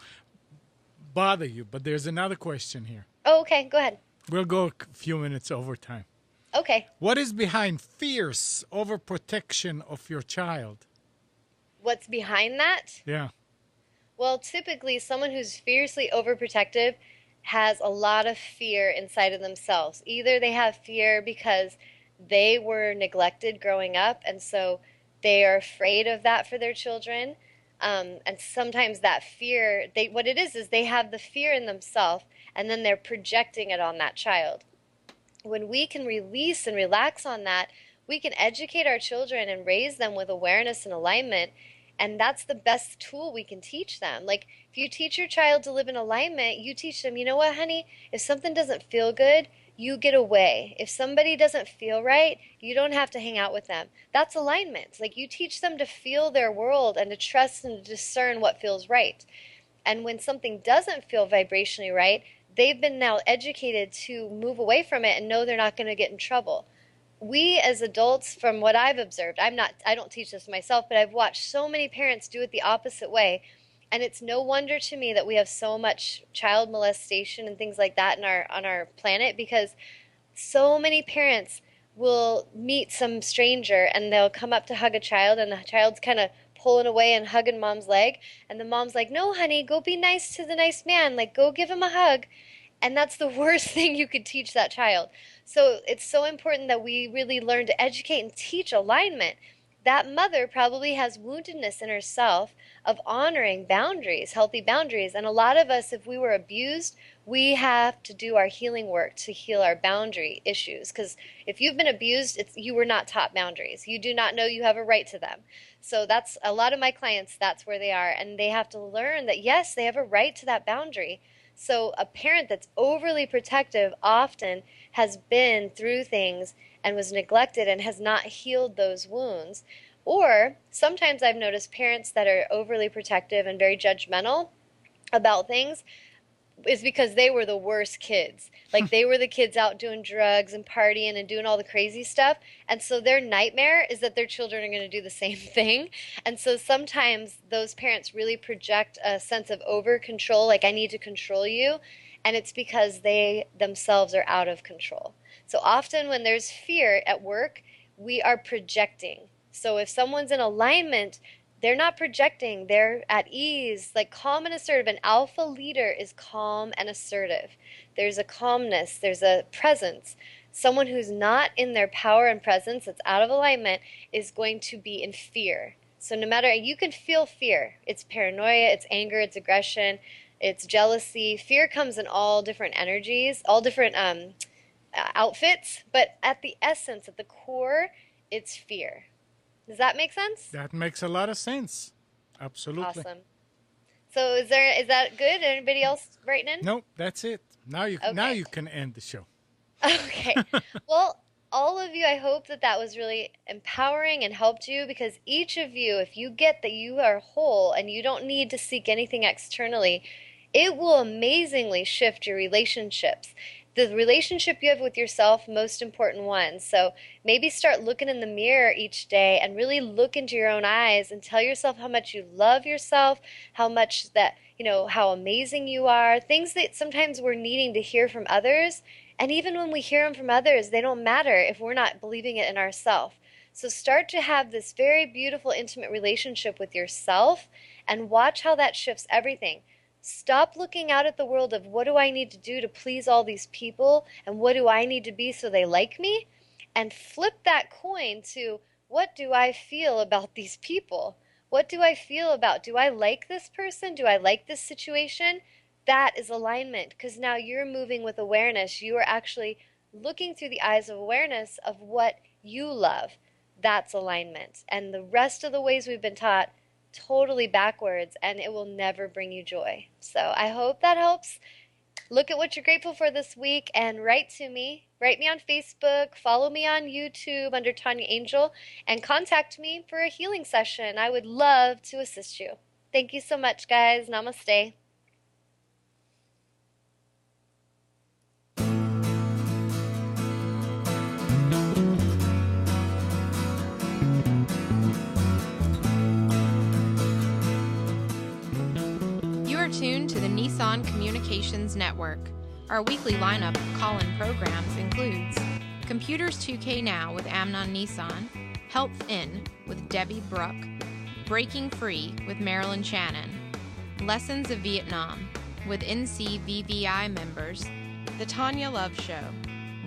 bother you, but there's another question here. Oh, okay, go ahead. We'll go a few minutes over time. Okay. What is behind fierce overprotection of your child? What's behind that? Yeah. Well, typically, someone who's fiercely overprotective has a lot of fear inside of themselves. Either they have fear because they were neglected growing up, and so they are afraid of that for their children. And sometimes that fear, what it is they have the fear in themselves, and then they're projecting it on that child. When we can release and relax on that, we can educate our children and raise them with awareness and alignment. And that's the best tool we can teach them. Like, if you teach your child to live in alignment, you teach them, you know what, honey, if something doesn't feel good, you get away. If somebody doesn't feel right, you don't have to hang out with them. That's alignment. Like, you teach them to feel their world and to trust and to discern what feels right. And when something doesn't feel vibrationally right, they've been now educated to move away from it and know they're not going to get in trouble. We as adults, from what I've observed, I don't teach this myself, but I've watched so many parents do it the opposite way. And it's no wonder to me that we have so much child molestation and things like that on our planet, because so many parents will meet some stranger and they'll come up to hug a child, and the child's kind of pulling away and hugging mom's leg, and the mom's like, no honey, go be nice to the nice man, like go give him a hug. And that's the worst thing you could teach that child. So it's so important that we really learn to educate and teach alignment. That mother probably has woundedness in herself of honoring boundaries, healthy boundaries. And a lot of us, if we were abused, we have to do our healing work to heal our boundary issues. Because if you've been abused, you were not taught boundaries. You do not know you have a right to them. So that's a lot of my clients, that's where they are. And they have to learn that, yes, they have a right to that boundary. So a parent that's overly protective often has been through things and was neglected and has not healed those wounds. Or sometimes I've noticed parents that are overly protective and very judgmental about things is because they were the worst kids. Like, they were the kids out doing drugs and partying and doing all the crazy stuff. And so their nightmare is that their children are going to do the same thing. And so sometimes those parents really project a sense of over control, like, I need to control you. And it's because they themselves are out of control. So often when there's fear at work, we are projecting. So if someone's in alignment, they're not projecting, they're at ease, like calm and assertive. An alpha leader is calm and assertive. There's a calmness, there's a presence. Someone who's not in their power and presence, that's out of alignment, is going to be in fear. So no matter, you can feel fear. It's paranoia, it's anger, it's aggression, it's jealousy. Fear comes in all different energies, all different outfits, but at the essence, at the core, it's fear. Does that make sense? That makes a lot of sense. Absolutely. Awesome. So is that good? Anybody else writing in? Nope, that's it. Now you Okay. can end the show. Okay. Well, all of you, I hope that was really empowering and helped you, because each of you, if you get that you are whole and you don't need to seek anything externally, it will amazingly shift your relationships. The relationship you have with yourself, most important one. So maybe start looking in the mirror each day and really look into your own eyes and tell yourself how much you love yourself, how much that, how amazing you are, things that sometimes we're needing to hear from others. And even when we hear them from others, they don't matter if we're not believing it in ourselves. So start to have this very beautiful, intimate relationship with yourself and watch how that shifts everything. Stop looking out at the world of what do I need to do to please all these people and what do I need to be so they like me? And flip that coin to what do I feel about these people? What do I feel about? Do I like this person? Do I like this situation? That is alignment because now you're moving with awareness. You are actually looking through the eyes of awareness of what you love. That's alignment. And the rest of the ways we've been taught, totally backwards, and it will never bring you joy. So I hope that helps. Look at what you're grateful for this week and write to me. Write me on Facebook, follow me on YouTube under Tawnya Angel, and contact me for a healing session. I would love to assist you. Thank you so much, guys. Namaste. You are tuned to the Nissan Communications Network. Our weekly lineup of call-in programs includes Computers 2K Now with Amnon Nissan, Health In with Debbie Bruck, Breaking Free with Marilyn Shannon, Lessons of Vietnam with NCVVI members, The Tawnya Love Show,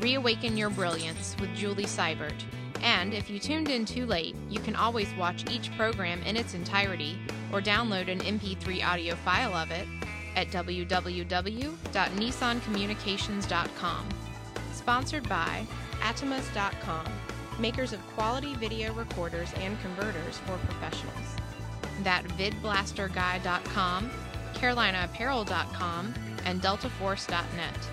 Reawaken Your Brilliance with Julie Seibert, and if you tuned in too late, you can always watch each program in its entirety or download an MP3 audio file of it at www.nissancommunications.com. Sponsored by Atomus.com, makers of quality video recorders and converters for professionals. ThatVidBlasterGuy.com, CarolinaApparel.com, and DeltaForce.net.